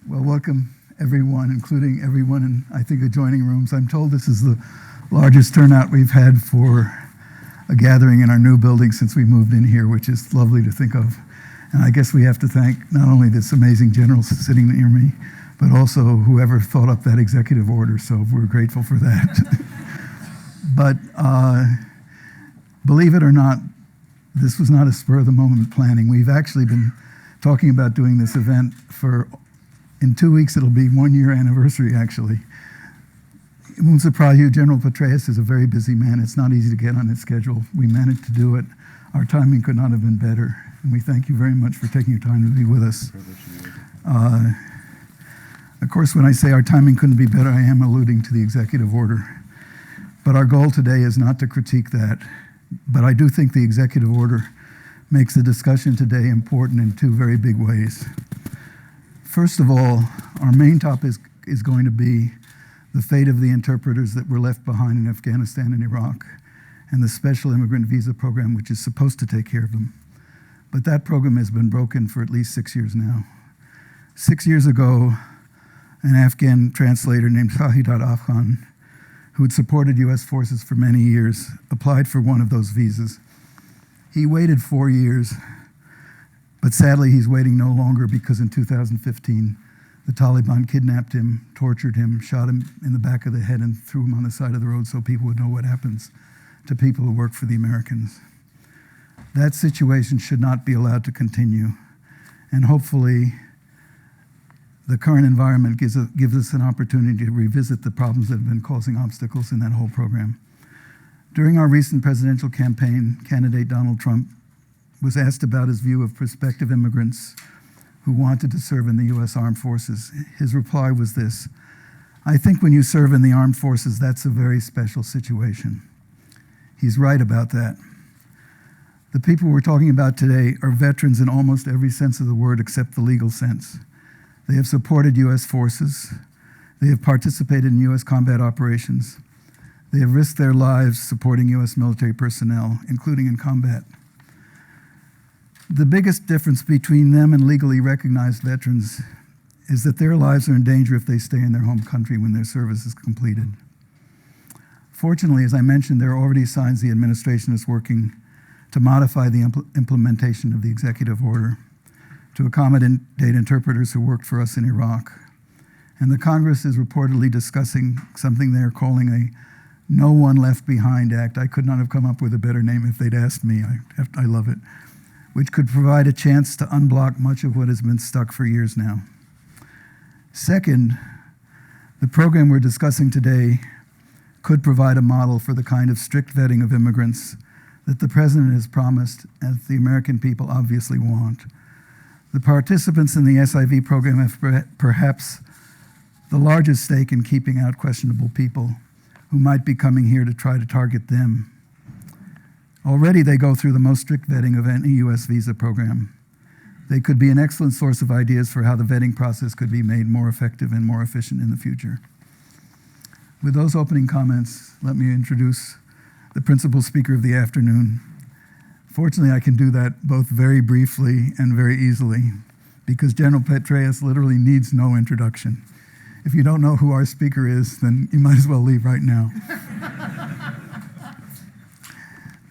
Well, welcome everyone, including everyone in, I think, adjoining rooms. I'm told this is the largest turnout we've had for a gathering in our new building since we moved in here, which is lovely to think of. And I guess we have to thank not only this amazing general sitting near me, but also whoever thought up that executive order, so we're grateful for that. But believe it or not, this was not a spur-of-the-moment planning. We've actually been talking about doing this event in 2 weeks, it'll be 1 year anniversary, actually. It won't surprise you, General Petraeus is a very busy man. It's not easy to get on his schedule. We managed to do it. Our timing could not have been better. And we thank you very much for taking your time to be with us. Of course, when I say our timing couldn't be better, I am alluding to the executive order. But our goal today is not to critique that. But I do think the executive order makes the discussion today important in two very big ways. First of all, our main topic is going to be the fate of the interpreters that were left behind in Afghanistan and Iraq, and the Special Immigrant Visa program, which is supposed to take care of them. But that program has been broken for at least 6 years now. 6 years ago, an Afghan translator named Shahidad Afghan, who had supported US forces for many years, applied for one of those visas. He waited 4 years, but sadly he's waiting no longer because in 2015, the Taliban kidnapped him, tortured him, shot him in the back of the head and threw him on the side of the road so people would know what happens to people who work for the Americans. That situation should not be allowed to continue. And hopefully, the current environment gives us an opportunity to revisit the problems that have been causing obstacles in that whole program. During our recent presidential campaign, candidate Donald Trump was asked about his view of prospective immigrants who wanted to serve in the US Armed Forces. His reply was this: "I think when you serve in the armed forces, that's a very special situation." He's right about that. The people we're talking about today are veterans in almost every sense of the word except the legal sense. They have supported US forces. They have participated in US combat operations. They have risked their lives supporting US military personnel, including in combat. The biggest difference between them and legally recognized veterans is that their lives are in danger if they stay in their home country when their service is completed. Fortunately, as I mentioned, there are already signs the administration is working to modify the implementation of the executive order to accommodate interpreters who worked for us in Iraq. And the Congress is reportedly discussing something they're calling a No One Left Behind Act. I could not have come up with a better name if they'd asked me. I love it. Which could provide a chance to unblock much of what has been stuck for years now. Second, the program we're discussing today could provide a model for the kind of strict vetting of immigrants that the President has promised and the American people obviously want. The participants in the SIV program have perhaps the largest stake in keeping out questionable people who might be coming here to try to target them. Already they go through the most strict vetting of any US visa program. They could be an excellent source of ideas for how the vetting process could be made more effective and more efficient in the future. With those opening comments, let me introduce the principal speaker of the afternoon. Fortunately, I can do that both very briefly and very easily because General Petraeus literally needs no introduction. If you don't know who our speaker is, then you might as well leave right now.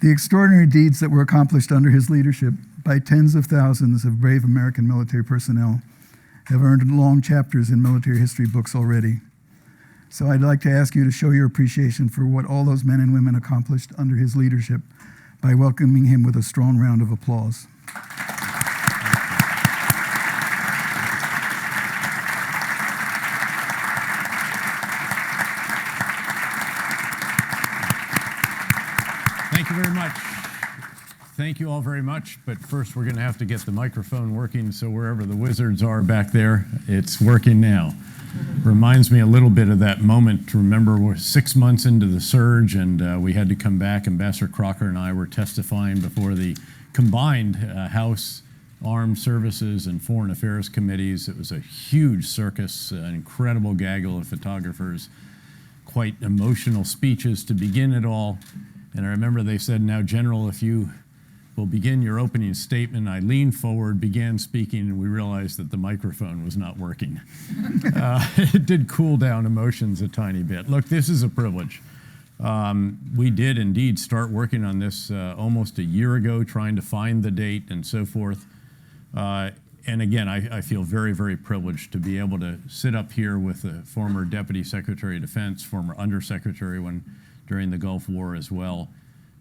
The extraordinary deeds that were accomplished under his leadership by tens of thousands of brave American military personnel have earned long chapters in military history books already. So I'd like to ask you to show your appreciation for what all those men and women accomplished under his leadership by welcoming him with a strong round of applause. Thank you very much. Thank you all very much. But first, we're going to have to get the microphone working, so wherever the wizards are back there, it's working now. Reminds me a little bit of that moment to remember we're 6 months into the surge, and we had to come back. Ambassador Crocker and I were testifying before the combined House Armed Services and Foreign Affairs committees. It was a huge circus, an incredible gaggle of photographers, quite emotional speeches to begin it all. And I remember they said, "Now, General, if you will begin your opening statement." I leaned forward, began speaking, and we realized that the microphone was not working. It did cool down emotions a tiny bit. Look, this is a privilege. We did indeed start working on this almost a year ago, trying to find the date and so forth. And again, I feel very, very privileged to be able to sit up here with the former Deputy Secretary of Defense, former Undersecretary during the Gulf War as well,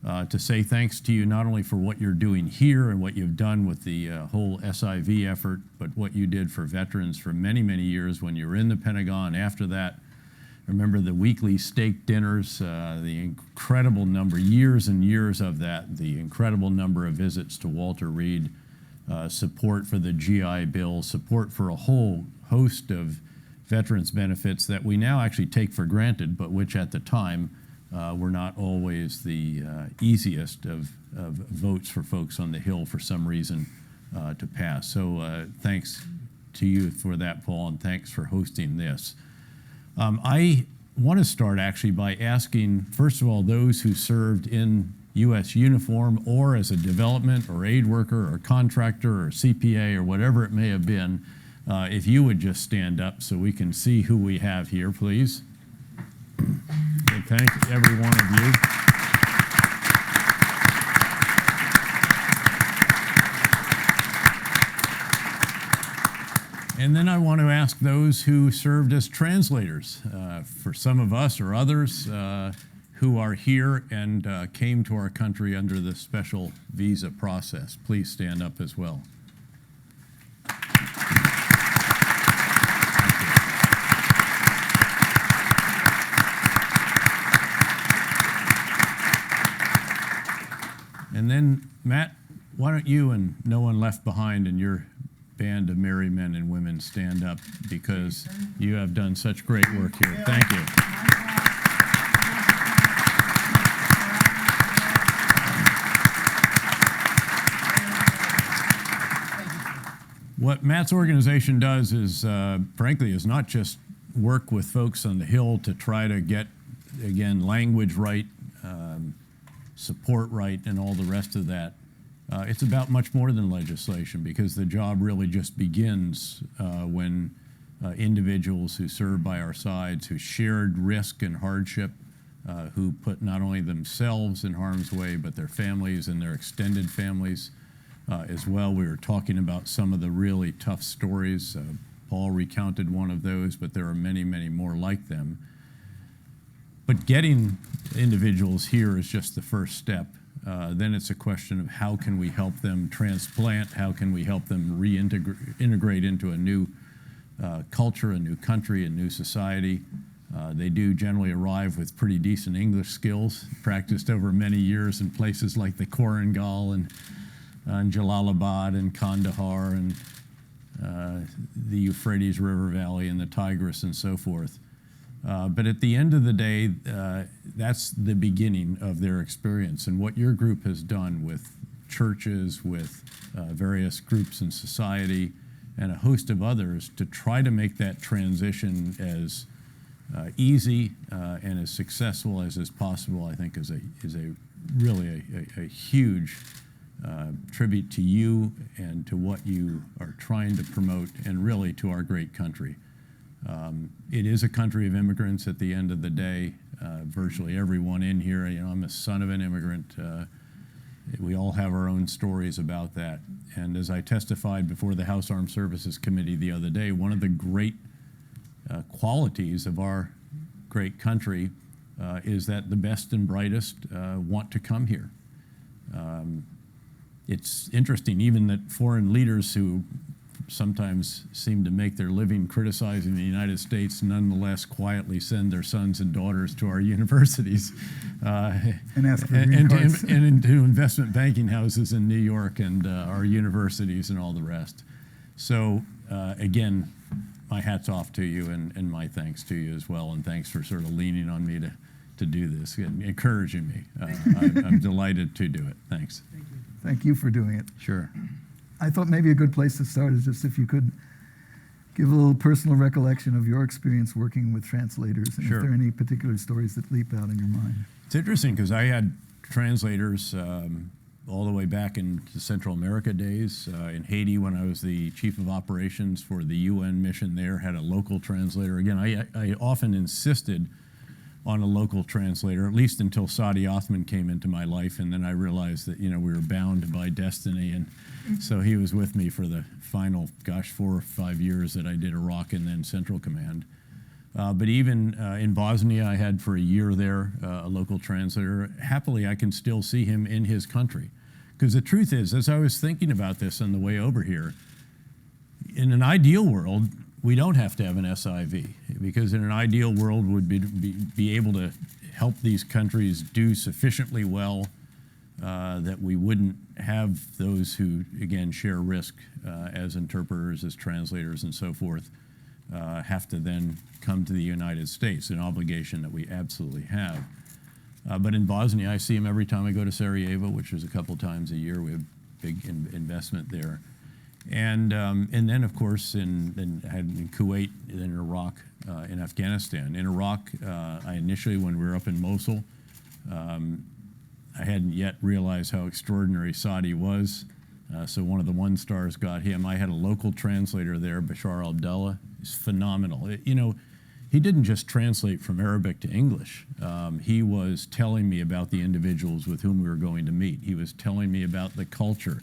to say thanks to you not only for what you're doing here and what you've done with the whole SIV effort, but what you did for veterans for many, many years when you were in the Pentagon. After that, remember the weekly steak dinners, the incredible number, years and years of that, the incredible number of visits to Walter Reed, support for the GI Bill, support for a whole host of veterans benefits that we now actually take for granted, but which at the time were not always the easiest of votes for folks on the Hill for some reason to pass. So thanks to you for that, Paul, and thanks for hosting this. I want to start actually by asking, first of all, those who served in U.S. uniform or as a development or aid worker or contractor or CPA or whatever it may have been, if you would just stand up so we can see who we have here, please. And thank every one of you. And then I want to ask those who served as translators for some of us or others who are here and came to our country under the special visa process. Please stand up as well. And then, Matt, why don't you and No One Left Behind and your band of merry men and women stand up, because you have done such great work here. Thank you. What Matt's organization does is, frankly, is not just work with folks on the Hill to try to get, again, language right, support right, and all the rest of that. It's about much more than legislation, because the job really just begins when individuals who serve by our sides, who shared risk and hardship, who put not only themselves in harm's way, but their families and their extended families as well. We were talking about some of the really tough stories. Paul recounted one of those, but there are many, many more like them. But getting individuals here is just the first step. Then it's a question of how can we help them transplant, how can we help them reintegrate into a new culture, a new country, a new society. They do generally arrive with pretty decent English skills, practiced over many years in places like the Korangal and Jalalabad and Kandahar and the Euphrates River Valley and the Tigris and so forth. But at the end of the day, that's the beginning of their experience. And what your group has done with churches, with various groups in society, and a host of others to try to make that transition as easy and as successful as is possible, I think is really a huge tribute to you and to what you are trying to promote, and really to our great country. It is a country of immigrants at the end of the day. Virtually everyone in here, I'm a son of an immigrant, We all have our own stories about that. And as I testified before the House Armed Services Committee the other day, one of the great qualities of our great country is that the best and brightest want to come here. It's interesting, even that foreign leaders who sometimes seem to make their living criticizing the United States nonetheless quietly send their sons and daughters to our universities And ask for green cards. and into investment banking houses in New York and our universities and all the rest. So again, my hat's off to you and my thanks to you as well, and thanks for sort of leaning on me to do this and encouraging me. I'm delighted to do it. Thanks. Thank you. Thank you for doing it. Sure. I thought maybe a good place to start is just if you could give a little personal recollection of your experience working with translators, and Sure. if there are any particular stories that leap out in your mind. It's interesting because I had translators all the way back in the Central America days. In Haiti, when I was the chief of operations for the UN mission there, had a local translator. Again, I often insisted on a local translator, at least until Saudi Othman came into my life, and then I realized that we were bound by destiny, and so he was with me for the final, 4 or 5 years that I did Iraq and then Central Command. But even in Bosnia, I had for a year there a local translator. Happily, I can still see him in his country, because the truth is, as I was thinking about this on the way over here, in an ideal world, we don't have to have an SIV, because in an ideal world would be able to help these countries do sufficiently well that we wouldn't have those who, again, share risk as interpreters, as translators, and so forth, have to then come to the United States, an obligation that we absolutely have. But in Bosnia, I see him every time I go to Sarajevo, which is a couple times a year. We have big investment there. And then, of course, in Kuwait, then Iraq, in Afghanistan. In Iraq, I initially, when we were up in Mosul, I hadn't yet realized how extraordinary Saudi was. So one of the one stars got him. I had a local translator there, Bashar Abdullah. He's phenomenal. He didn't just translate from Arabic to English. He was telling me about the individuals with whom we were going to meet. He was telling me about the culture.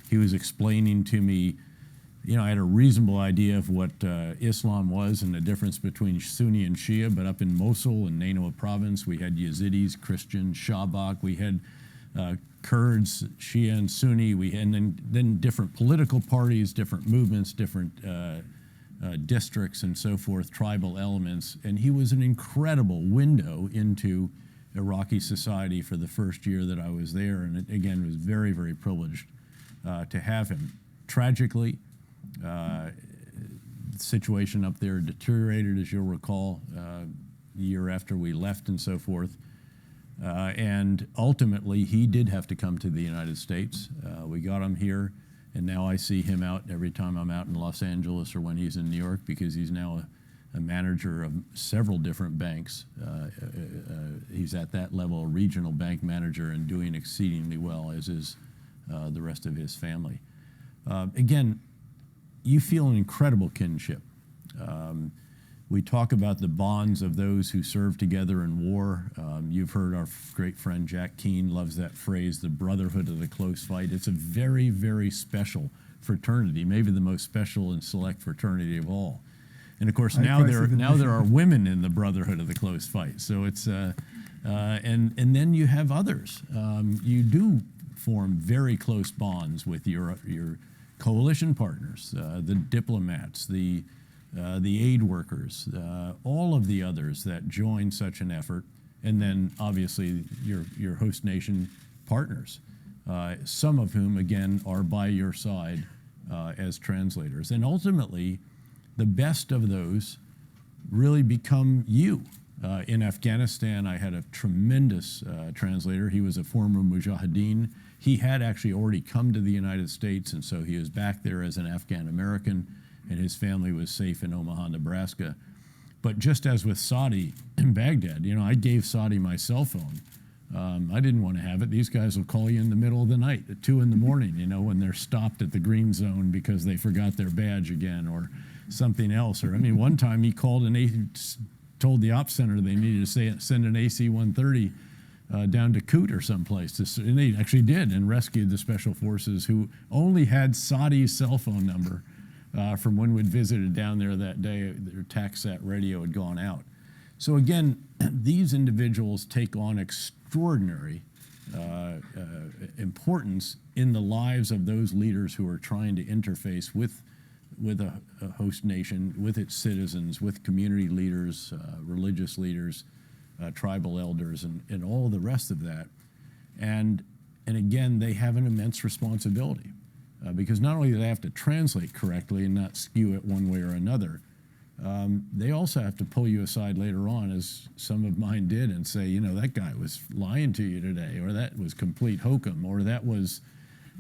He was explaining to me, I had a reasonable idea of what Islam was and the difference between Sunni and Shia, but up in Mosul and Nainawa province, we had Yazidis, Christians, Shabak, we had Kurds, Shia and Sunni, and then different political parties, different movements, different districts and so forth, tribal elements, and he was an incredible window into Iraqi society for the first year that I was there, and it, again, was very, very privileged to have him. Tragically, the situation up there deteriorated, as you'll recall, the year after we left and so forth. And ultimately, he did have to come to the United States. We got him here, and now I see him out every time I'm out in Los Angeles or when he's in New York, because he's now a manager of several different banks. He's at that level, a regional bank manager, and doing exceedingly well, as is the rest of his family. Again, you feel an incredible kinship. We talk about the bonds of those who serve together in war. You've heard our great friend Jack Keane loves that phrase, the brotherhood of the close fight. It's a very, very special fraternity, maybe the most special and select fraternity of all. And of course, now there are women in the brotherhood of the close fight. So it's and then you have others. You do form very close bonds with your coalition partners, the diplomats, the aid workers, all of the others that join such an effort, and then obviously your host nation partners, some of whom, again, are by your side as translators. And ultimately, the best of those really become you. In Afghanistan, I had a tremendous translator. He was a former Mujahideen. He had actually already come to the United States, and so he was back there as an Afghan American, and his family was safe in Omaha, Nebraska. But just as with Saudi in Baghdad, I gave Saudi my cell phone. I didn't want to have it. These guys will call you in the middle of the night at 2 in the morning, when they're stopped at the green zone because they forgot their badge again or something else. Or, one time he called and told the ops center they needed to send an AC-130 down to Kut or someplace. And they actually did and rescued the special forces who only had Sadi's cell phone number from when we'd visited down there that day. Their TACSAT radio had gone out. So again, these individuals take on extraordinary importance in the lives of those leaders who are trying to interface with a host nation, with its citizens, with community leaders, religious leaders, tribal elders, and all the rest of that. And again, they have an immense responsibility because not only do they have to translate correctly and not skew it one way or another, they also have to pull you aside later on, as some of mine did, and say, you know, that guy was lying to you today, or that was complete hokum, or that was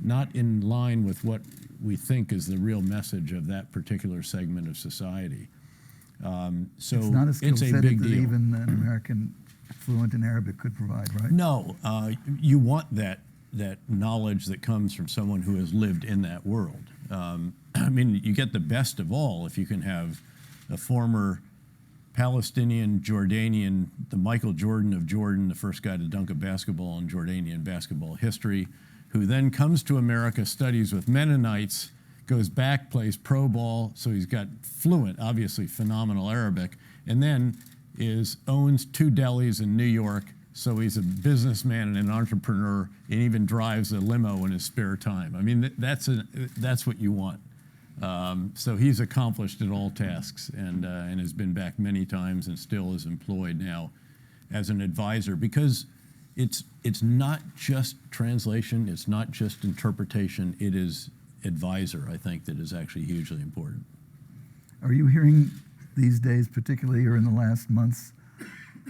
not in line with what we think is the real message of that particular segment of society. So it's not a skill it's a set big that deal. even an American fluent in Arabic could provide, right? No, you want that knowledge that comes from someone who has lived in that world. I mean, you get the best of all if you can have a former Palestinian, Jordanian, the Michael Jordan of Jordan, the first guy to dunk a basketball in Jordanian basketball history, who then comes to America, studies with Mennonites, goes back, plays pro ball, so he's got fluent, obviously phenomenal Arabic, and then owns 2 delis in New York, so he's a businessman and an entrepreneur, and even drives a limo in his spare time. I mean, that's what you want. So he's accomplished at all tasks and has been back many times and still is employed now as an advisor, because it's not just translation, it's not just interpretation, it is advisor, I think, that is actually hugely important. Are you hearing these days, particularly or in the last months,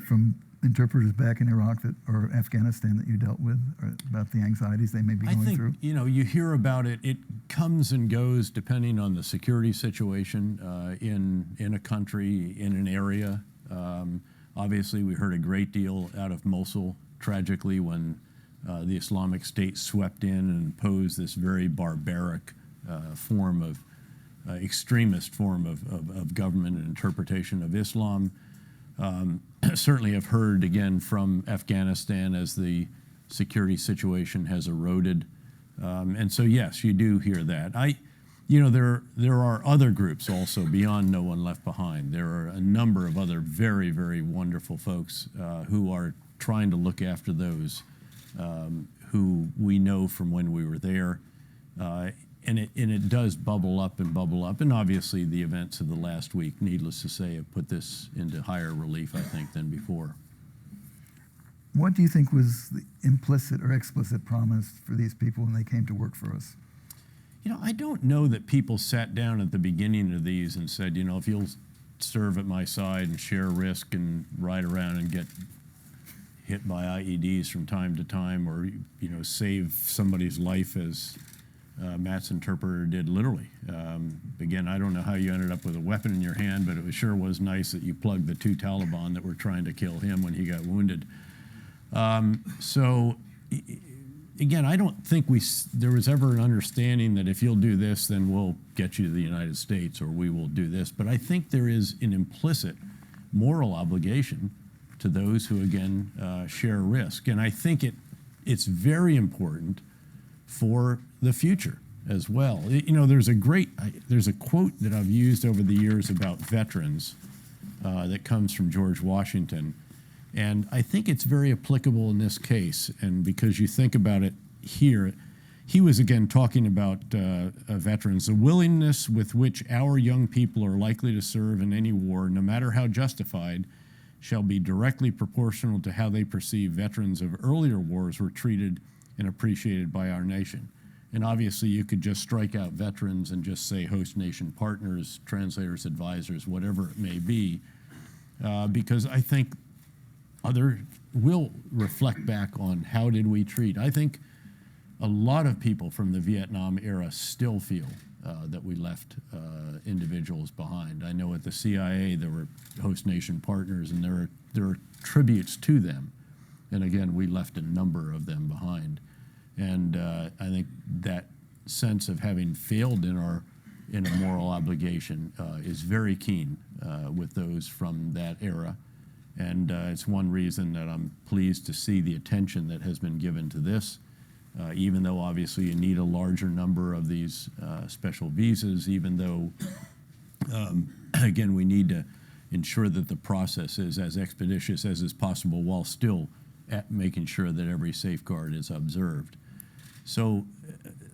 from interpreters back in Iraq or Afghanistan that you dealt with, or about the anxieties they may be going through? You know, you hear about it. It comes and goes depending on the security situation in a country, in an area. Obviously, we heard a great deal out of Mosul, tragically, when the Islamic State swept in and imposed this very barbaric form of extremist form of government and interpretation of Islam. Certainly have heard again from Afghanistan as the security situation has eroded. And so, yes, you do hear that. You know, there are other groups also beyond No One Left Behind. There are a number of other very, very wonderful folks who are trying to look after those who we know from when we were there. And it does bubble up. And obviously the events of the last week, needless to say, have put this into higher relief, I think, than before. What do you think was the implicit or explicit promise for these people when they came to work for us? You know, I don't know that people sat down at the beginning of these and said, you know, if you'll serve at my side and share risk and ride around and get hit by IEDs from time to time, or, you know, save somebody's life as Matt's interpreter did, literally. Again, I don't know how you ended up with a weapon in your hand, but it sure was nice that you plugged the 2 Taliban that were trying to kill him when he got wounded. So, again, I don't think there was ever an understanding that if you'll do this, then we'll get you to the United States, or we will do this. But I think there is an implicit moral obligation to those who, again, share risk. And I think it's very important for the future as well. You know, there's a quote that I've used over the years about veterans that comes from George Washington, and I think it's very applicable in this case. And because you think about it here, he was again talking about veterans. The willingness with which our young people are likely to serve in any war, no matter how justified, shall be directly proportional to how they perceive veterans of earlier wars were treated and appreciated by our nation. And obviously you could just strike out veterans and just say host nation partners, translators, advisors, whatever it may be, because I think others will reflect back on how did we treat. I think a lot of people from the Vietnam era still feel that we left individuals behind. I know at the CIA there were host nation partners, and there are tributes to them. And again, we left a number of them behind. And I think that sense of having failed in a moral obligation is very keen with those from that era. And it's one reason that I'm pleased to see the attention that has been given to this, even though obviously you need a larger number of these special visas, even though, again, we need to ensure that the process is as expeditious as is possible while still making sure that every safeguard is observed. So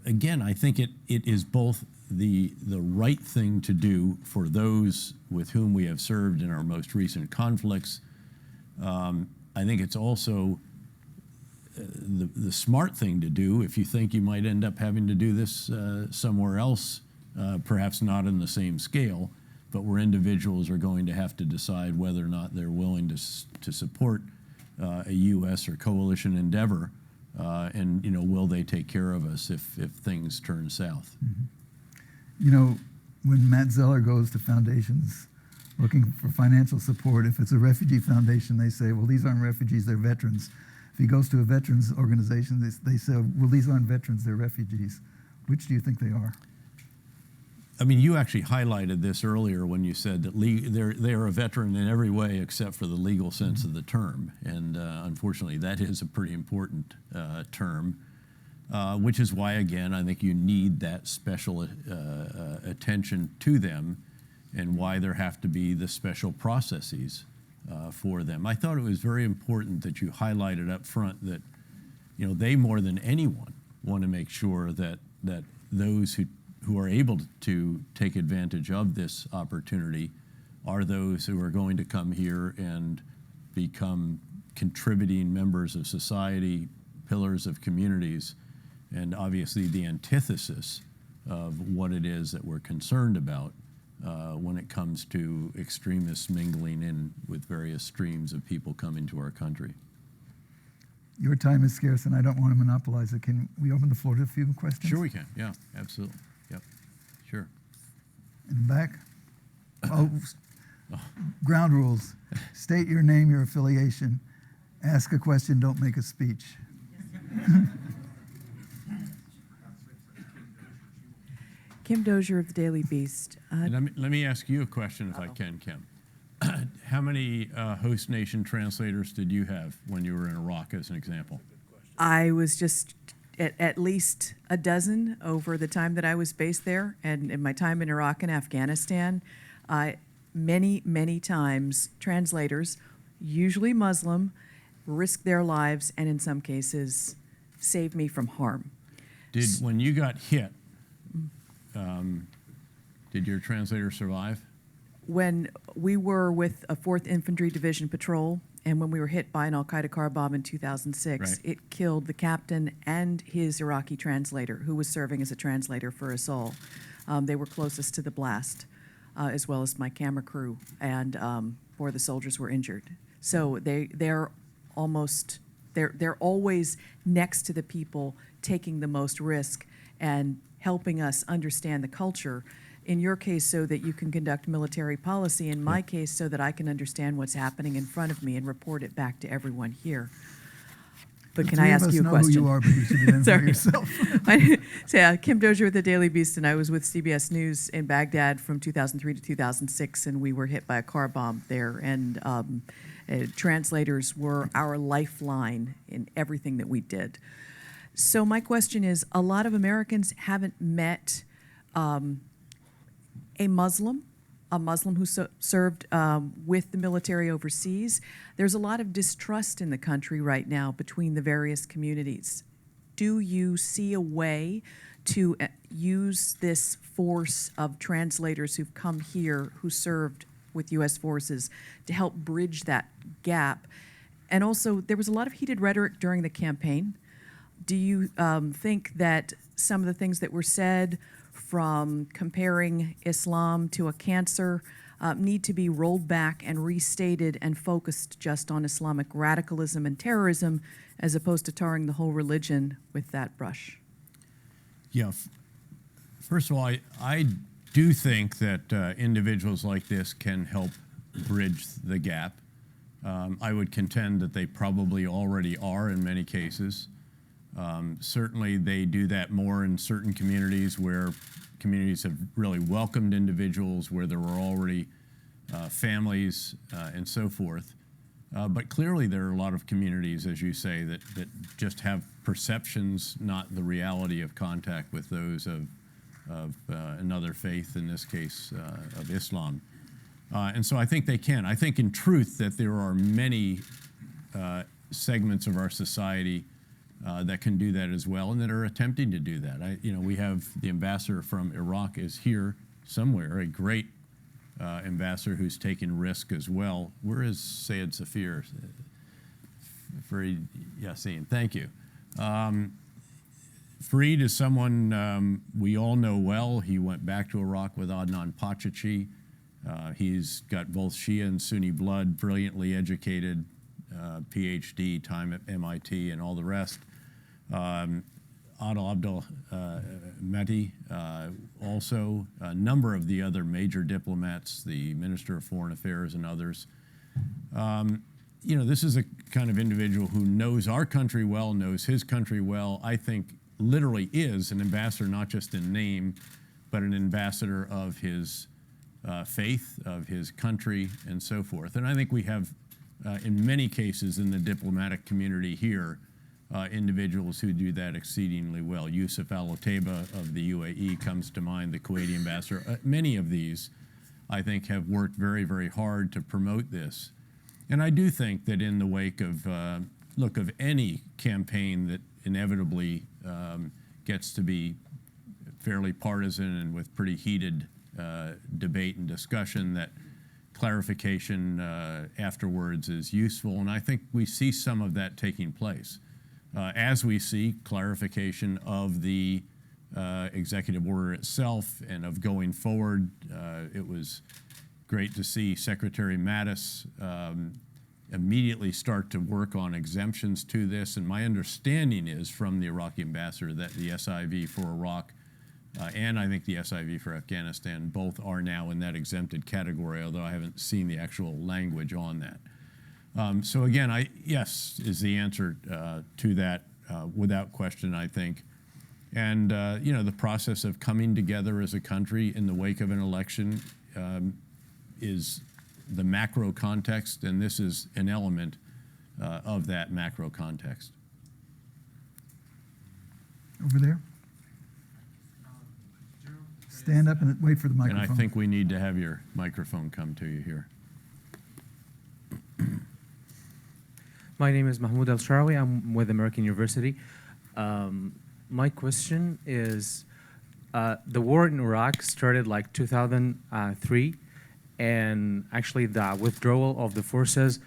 again, I think it is both the right thing to do for those with whom we have served in our most recent conflicts. I think it's also the smart thing to do if you think you might end up having to do this somewhere else, perhaps not in the same scale, but where individuals are going to have to decide whether or not they're willing to support a U.S. or coalition endeavor, and will they take care of us if things turn south? Mm-hmm. When Matt Zeller goes to foundations looking for financial support, if it's a refugee foundation, they say, well, these aren't refugees, they're veterans. If he goes to a veterans organization, they say, well, these aren't veterans, they're refugees. Which do you think they are? I mean, you actually highlighted this earlier when you said that they are a veteran in every way except for the legal sense of the term. And unfortunately, that is a pretty important term, which is why, again, I think you need that special attention to them and why there have to be the special processes for them. I thought it was very important that you highlighted up front that, they more than anyone want to make sure that those who are able to take advantage of this opportunity are those who are going to come here and become contributing members of society, pillars of communities, and obviously the antithesis of what it is that we're concerned about when it comes to extremists mingling in with various streams of people coming to our country. Your time is scarce, and I don't want to monopolize it. Can we open the floor to a few questions? Sure we can. Yeah, absolutely. Yep, sure. In the back? Ground rules. State your name, your affiliation. Ask a question, don't make a speech. Kim Dozier of the Daily Beast. Let me ask you a question if I can, Kim. How many host nation translators did you have when you were in Iraq, as an example? I was just at least a dozen over the time that I was based there, and in my time in Iraq and Afghanistan. Many times translators, usually Muslim, risked their lives and in some cases saved me from harm. When you got hit, did your translator survive? When we were with a 4th Infantry Division patrol, and when we were hit by an al-Qaeda car bomb in 2006, right, it killed the captain and his Iraqi translator, who was serving as a translator for us all. They were closest to the blast, as well as my camera crew, and 4 of the soldiers were injured. So they're always next to the people taking the most risk and helping us understand the culture. In your case, so that you can conduct military policy. In my case, so that I can understand what's happening in front of me and report it back to everyone here. But can I ask you a question? Who you are, but you should identify yourself. Kim Dozier with the Daily Beast, and I was with CBS News in Baghdad from 2003 to 2006, and we were hit by a car bomb there. And translators were our lifeline in everything that we did. So my question is, a lot of Americans haven't met a Muslim who served with the military overseas. There's a lot of distrust in the country right now between the various communities. Do you see a way to use this force of translators who've come here, who served with U.S. forces, to help bridge that gap? And also, there was a lot of heated rhetoric during the campaign. Do you think that some of the things that were said, from comparing Islam to a cancer, need to be rolled back and restated and focused just on Islamic radicalism and terrorism, as opposed to tarring the whole religion with that brush? Yeah. First of all, I do think that individuals like this can help bridge the gap. I would contend that they probably already are in many cases. Certainly they do that more in certain communities where communities have really welcomed individuals, where there were already families and so forth. But clearly there are a lot of communities, as you say, that just have perceptions, not the reality of contact with those of another faith, in this case of Islam. And so I think they can. I think in truth that there are many segments of our society that can do that as well and that are attempting to do that. We have the ambassador from Iraq is here somewhere, a great ambassador who's taking risk as well. Where is Sayed Safir? Fareed Yassin, thank you. Fareed is someone we all know well. He went back to Iraq with Adnan Pachachi. He's got both Shia and Sunni blood, brilliantly educated, PhD, time at MIT and all the rest. Adel Abdel Mehdi, also a number of the other major diplomats, the Minister of Foreign Affairs and others. This is a kind of individual who knows our country well, knows his country well. I think literally is an ambassador, not just in name, but an ambassador of his faith, of his country, and so forth. And I think we have, in many cases in the diplomatic community here, individuals who do that exceedingly well. Yusuf Al-Otaiba of the UAE comes to mind, the Kuwaiti ambassador. Many of these, I think, have worked very, very hard to promote this. And I do think that in the wake of, of any campaign that inevitably gets to be fairly partisan and with pretty heated debate and discussion, that clarification afterwards is useful. And I think we see some of that taking place. As we see clarification of the executive order itself and of going forward, it was great to see Secretary Mattis immediately start to work on exemptions to this. And my understanding is from the Iraqi ambassador that the SIV for Iraq and I think the SIV for Afghanistan both are now in that exempted category, although I haven't seen the actual language on that. So again, yes is the answer to that without question, I think. And the process of coming together as a country in the wake of an election is the macro context, and this is an element of that macro context. Over there. Stand up and wait for the microphone. And I think we need to have your microphone come to you here. My name is Mahmoud Al-Sharawi. I'm with American University. My question is, the war in Iraq started like 2003, and actually the withdrawal of the forces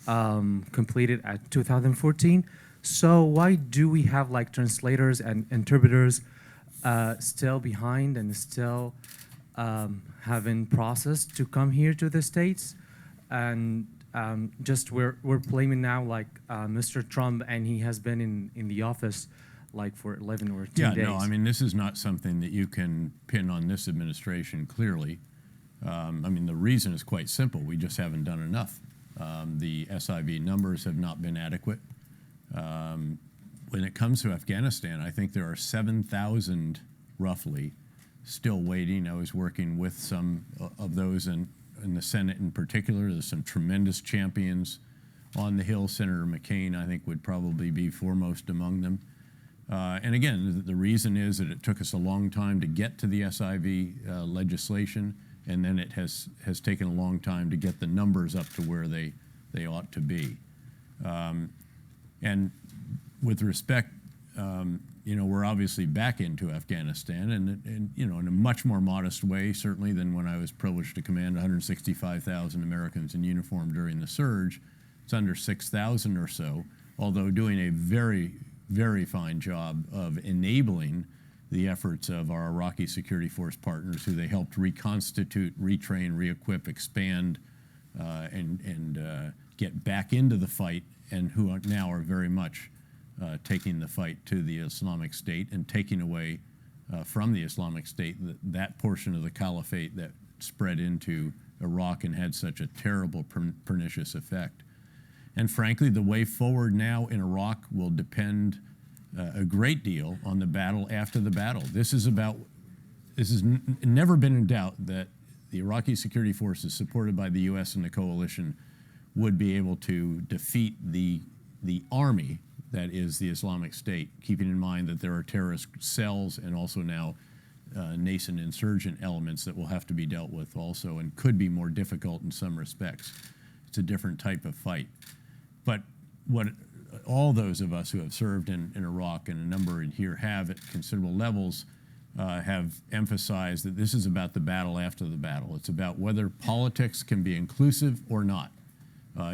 completed at 2014. So why do we have like translators and interpreters still behind and still having processed to come here to the States? And just we're blaming now like Mr. Trump, and he has been in the office like for 11 or 10 days. Yeah, no, I mean, this is not something that you can pin on this administration clearly. I mean, the reason is quite simple. We just haven't done enough. The SIV numbers have not been adequate. When it comes to Afghanistan, I think there are 7,000 roughly still waiting. I was working with some of those in the Senate in particular. There's some tremendous champions on the Hill. Senator McCain, I think, would probably be foremost among them. And again, the reason is that it took us a long time to get to the SIV legislation, and then it has taken a long time to get the numbers up to where they ought to be. And with respect, we're obviously back into Afghanistan, and in a much more modest way, certainly, than when I was privileged to command 165,000 Americans in uniform during the surge. It's under 6,000 or so, although doing a very, very fine job of enabling the efforts of our Iraqi security force partners, who they helped reconstitute, retrain, re-equip, expand, and get back into the fight, and who now are very much taking the fight to the Islamic State and taking away from the Islamic State that portion of the caliphate that spread into Iraq and had such a terrible, pernicious effect. And frankly, the way forward now in Iraq will depend a great deal on the battle after the battle. This has never been in doubt that the Iraqi security forces, supported by the U.S. and the coalition, would be able to defeat the army that is the Islamic State, keeping in mind that there are terrorist cells and also now nascent insurgent elements that will have to be dealt with also and could be more difficult in some respects. It's a different type of fight. But what all those of us who have served in Iraq, and a number in here have at considerable levels, have emphasized that this is about the battle after the battle. It's about whether politics can be inclusive or not.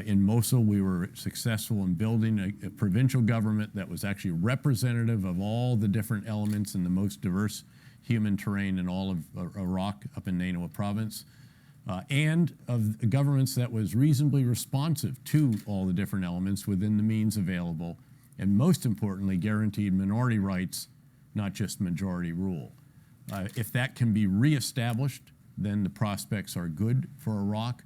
In Mosul, we were successful in building a provincial government that was actually representative of all the different elements and the most diverse human terrain in all of Iraq up in Nainawa province, and of governments that was reasonably responsive to all the different elements within the means available, and most importantly, guaranteed minority rights, not just majority rule. If that can be reestablished, then the prospects are good for Iraq.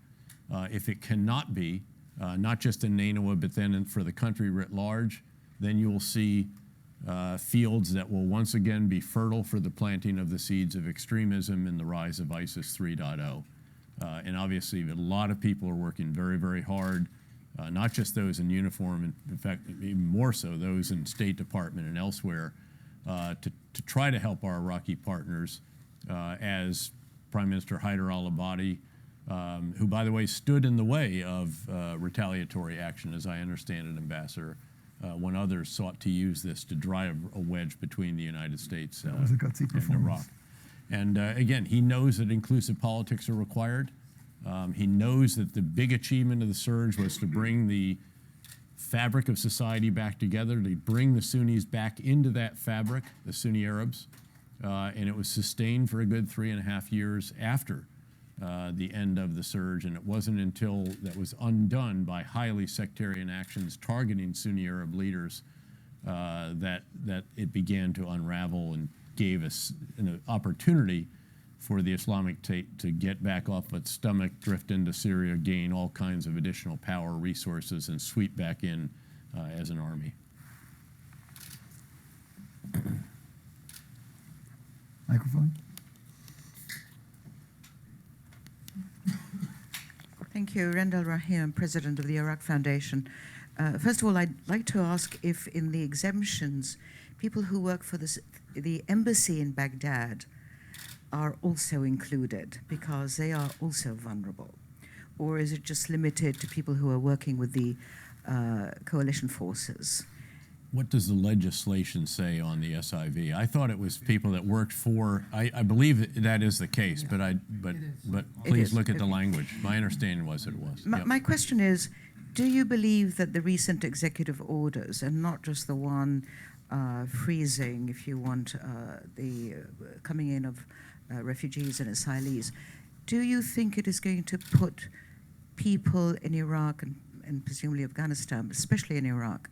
If it cannot be, not just in Nainawa, but then for the country writ large, then you will see fields that will once again be fertile for the planting of the seeds of extremism and the rise of ISIS 3.0. And obviously, a lot of people are working very, very hard, not just those in uniform, and in fact, even more so, those in State Department and elsewhere, to try to help our Iraqi partners, as Prime Minister Haider al-Abadi, who, by the way, stood in the way of retaliatory action, as I understand it, Ambassador, when others sought to use this to drive a wedge between the United States That was a gutsy and performance. Iraq. And again, he knows that inclusive politics are required. He knows that the big achievement of the surge was to bring the fabric of society back together, to bring the Sunnis back into that fabric, the Sunni Arabs, and it was sustained for a good 3.5 years after the end of the surge, and it wasn't until that was undone by highly sectarian actions targeting Sunni Arab leaders that it began to unravel and gave us an opportunity for the Islamic State to get back off its stomach, drift into Syria, gain all kinds of additional power, resources, and sweep back in as an army. Microphone. Thank you. Rendell Rahim, President of the Iraq Foundation. First of all, I'd like to ask if in the exemptions, people who work for the embassy in Baghdad are also included, because they are also vulnerable. Or is it just limited to people who are working with the coalition forces? What does the legislation say on the SIV? I thought it was people that worked for. I believe that is the case, Yeah. but please look at the language. My understanding was it was. Yep. My question is, do you believe that the recent executive orders, and not just the one freezing, if you want, the coming in of refugees and asylees, do you think it is going to put people in Iraq and presumably Afghanistan, but especially in Iraq,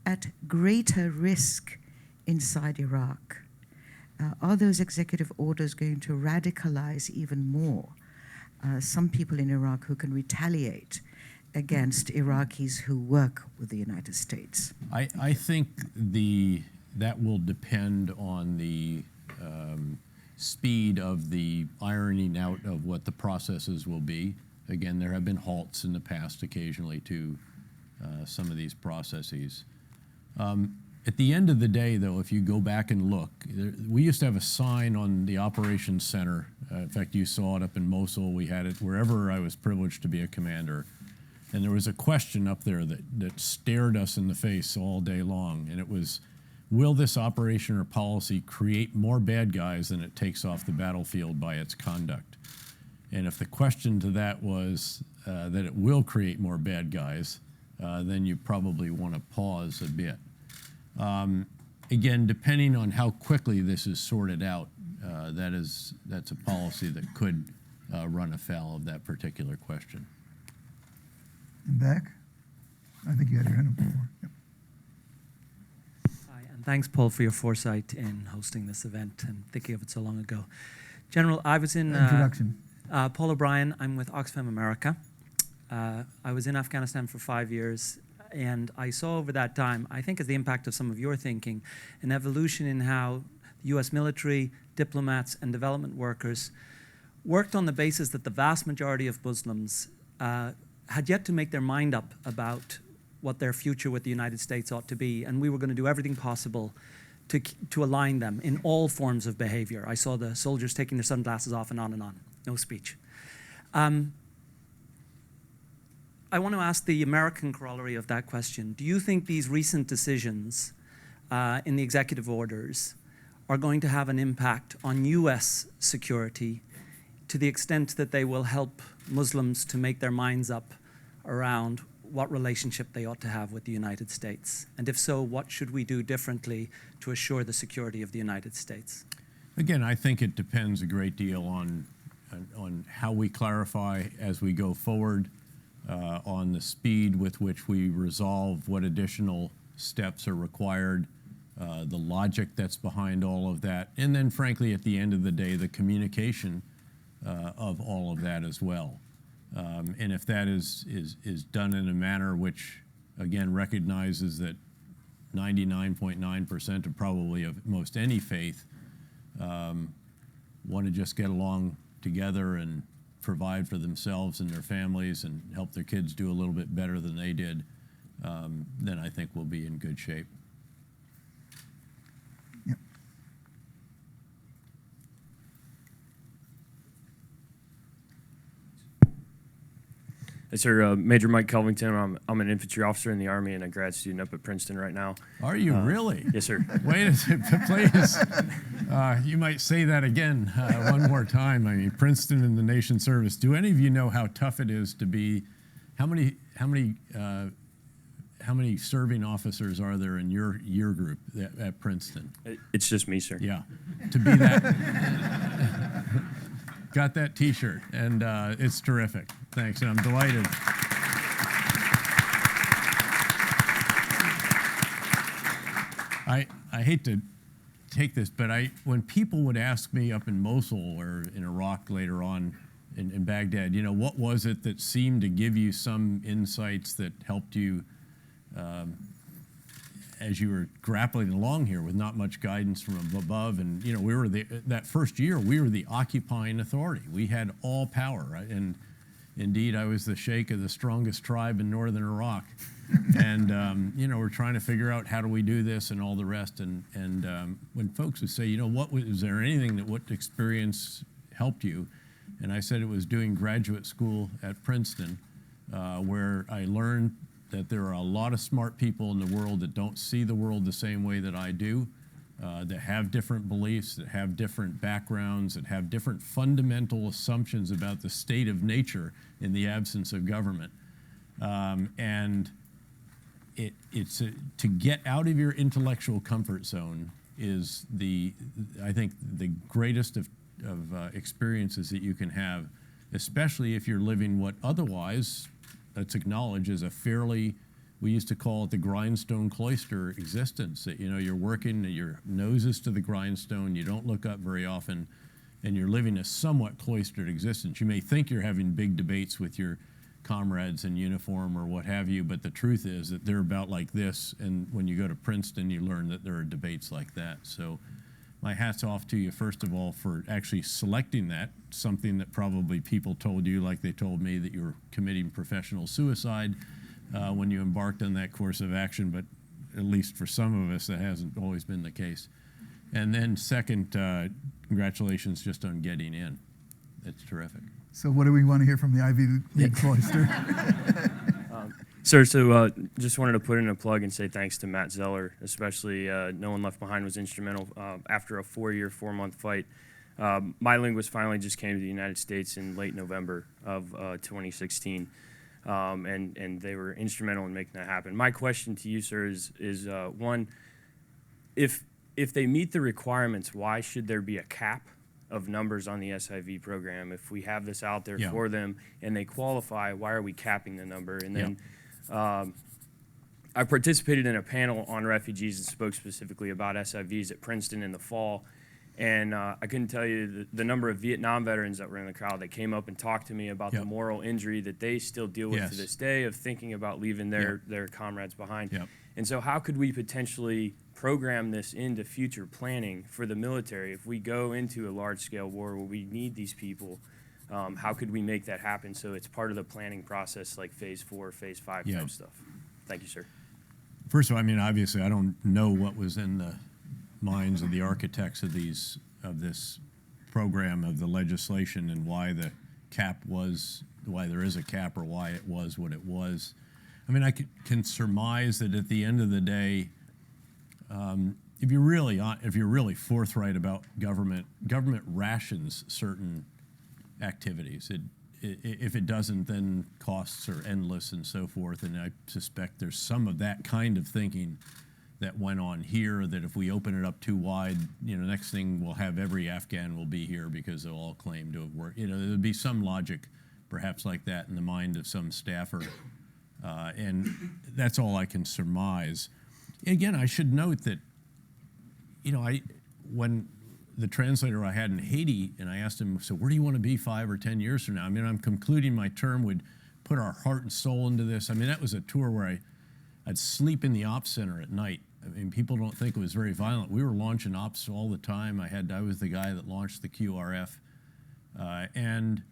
at greater risk inside Iraq? Are those executive orders going to radicalize even more some people in Iraq who can retaliate against Iraqis who work with the United States? I think that will depend on the speed of the ironing out of what the processes will be. Again, there have been halts in the past occasionally to some of these processes. At the end of the day, though, if you go back and look, we used to have a sign on the operations center. In fact, you saw it up in Mosul. We had it wherever I was privileged to be a commander. And there was a question up there that stared us in the face all day long, and it was, will this operation or policy create more bad guys than it takes off the battlefield by its conduct? And if the question to that was that it will create more bad guys, then you probably want to pause a bit. Again, depending on how quickly this is sorted out, that's a policy that could run afoul of that particular question. And back. I think you had your hand up before. Yep. Hi, and thanks, Paul, for your foresight in hosting this event and thinking of it so long ago. General, I was in... Introduction. Paul O'Brien, I'm with Oxfam America. I was in Afghanistan for 5 years, and I saw over that time, I think as the impact of some of your thinking, an evolution in how the US military, diplomats, and development workers worked on the basis that the vast majority of Muslims had yet to make their mind up about what their future with the United States ought to be, and we were going to do everything possible to align them in all forms of behavior. I saw the soldiers taking their sunglasses off and on and on. No speech. I want to ask the American corollary of that question. Do you think these recent decisions in the executive orders are going to have an impact on U.S. security to the extent that they will help Muslims to make their minds up around what relationship they ought to have with the United States? And if so, what should we do differently to assure the security of the United States? Again, I think it depends a great deal on how we clarify as we go forward, on the speed with which we resolve what additional steps are required, the logic that's behind all of that, and then frankly, at the end of the day, the communication of all of that as well. And if that is done in a manner which, again, recognizes that 99.9% of probably of most any faith want to just get along together and provide for themselves and their families and help their kids do a little bit better than they did, then I think we'll be in good shape. Yep. Yes, sir. Major Mike Kelvington. I'm an infantry officer in the Army and a grad student up at Princeton right now. Are you really? Yes, sir. Wait a second, please. You might say that again one more time. I mean, Princeton in the nation service. Do any of you know how tough it is to be? How many serving officers are there in your year group at Princeton? It's just me, sir. Yeah, to be that. Got that T-shirt, and it's terrific. Thanks, and I'm delighted. I hate to take this, but when people would ask me up in Mosul or in Iraq later on in Baghdad, you know, what was it that seemed to give you some insights that helped you as you were grappling along here with not much guidance from above? And you know, we were that first year we were the occupying authority. We had all power, right? And indeed, I was the sheikh of the strongest tribe in northern Iraq. And you know, we're trying to figure out how do we do this and all the rest. And when folks would say, you know, was there anything what experience helped you? And I said it was doing graduate school at Princeton, where I learned that there are a lot of smart people in the world that don't see the world the same way that I do, that have different beliefs, that have different backgrounds, that have different fundamental assumptions about the state of nature in the absence of government. And to get out of your intellectual comfort zone is I think the greatest of experiences that you can have, especially if you're living what otherwise, let's acknowledge, is a fairly, we used to call it the grindstone cloister existence, that, you know, you're working, your nose is to the grindstone, you don't look up very often, and you're living a somewhat cloistered existence. You may think you're having big debates with your comrades in uniform or what have you, but the truth is that they're about like this, and when you go to Princeton, you learn that there are debates like that. So my hat's off to you, first of all, for actually selecting that, something that probably people told you, like they told me, that you were committing professional suicide when you embarked on that course of action, but at least for some of us, that hasn't always been the case. And then second, congratulations just on getting in. It's terrific. So what do we want to hear from the Ivy League cloister? Sir, so just wanted to put in a plug and say thanks to Matt Zeller, especially No One Left Behind was instrumental after a 4-month fight. My linguist finally just came to the United States in late November of 2016, and they were instrumental in making that happen. My question to you, sir, is one, if they meet the requirements, why should there be a cap of numbers on the SIV program? If we have this out there for them and they qualify, why are we capping the number? And then I participated in a panel on refugees and spoke specifically about SIVs at Princeton in the fall. And I couldn't tell you the number of Vietnam veterans that were in the crowd that came up and talked to me about the moral injury that they still deal with to this day of thinking about leaving their comrades behind. And so how could we potentially program this into future planning for the military if we go into a large-scale war where we need these people How could we make that happen so it's part of the planning process, like phase 4, phase 5 Yeah. type stuff? Thank you, sir. First of all, I mean, obviously, I don't know what was in the minds of the architects of this program, of the legislation, and why the cap was, why there is a cap, or why it was what it was. I mean, I can surmise that at the end of the day, if you're really forthright about government rations certain activities. If it doesn't, then costs are endless and so forth. And I suspect there's some of that kind of thinking that went on here, that if we open it up too wide, next thing we'll have every Afghan will be here because they'll all claim to have worked. There'd be some logic perhaps like that in the mind of some staffer. And that's all I can surmise. Again, I should note that, when the translator I had in Haiti, and I asked him, so where do you want to be 5 or 10 years from now? I mean, I'm concluding my term, would put our heart and soul into this. I mean, that was a tour where I'd sleep in the ops center at night. I mean, people don't think it was very violent. We were launching ops all the time. I was the guy that launched the QRF. And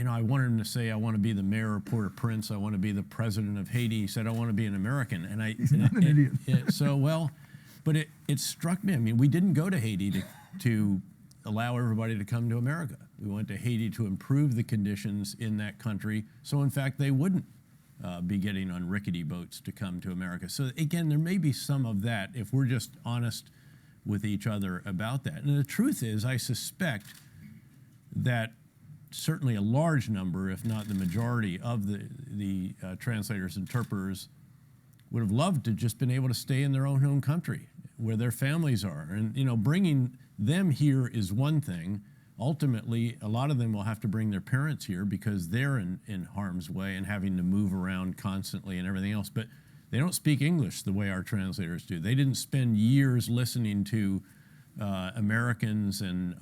I wanted him to say, I want to be the mayor of Port-au-Prince. I want to be the president of Haiti. He said, I want to be an American. And He's not an idiot. But it struck me. I mean, we didn't go to Haiti to allow everybody to come to America. We went to Haiti to improve the conditions in that country. So, in fact, they wouldn't be getting on rickety boats to come to America. So, again, there may be some of that if we're just honest with each other about that. And the truth is, I suspect that certainly a large number, if not the majority, of the translators, interpreters would have loved to just been able to stay in their own home country where their families are. And, bringing them here is one thing. Ultimately, a lot of them will have to bring their parents here because they're in harm's way and having to move around constantly and everything else. But they don't speak English the way our translators do. They didn't spend years listening to Americans and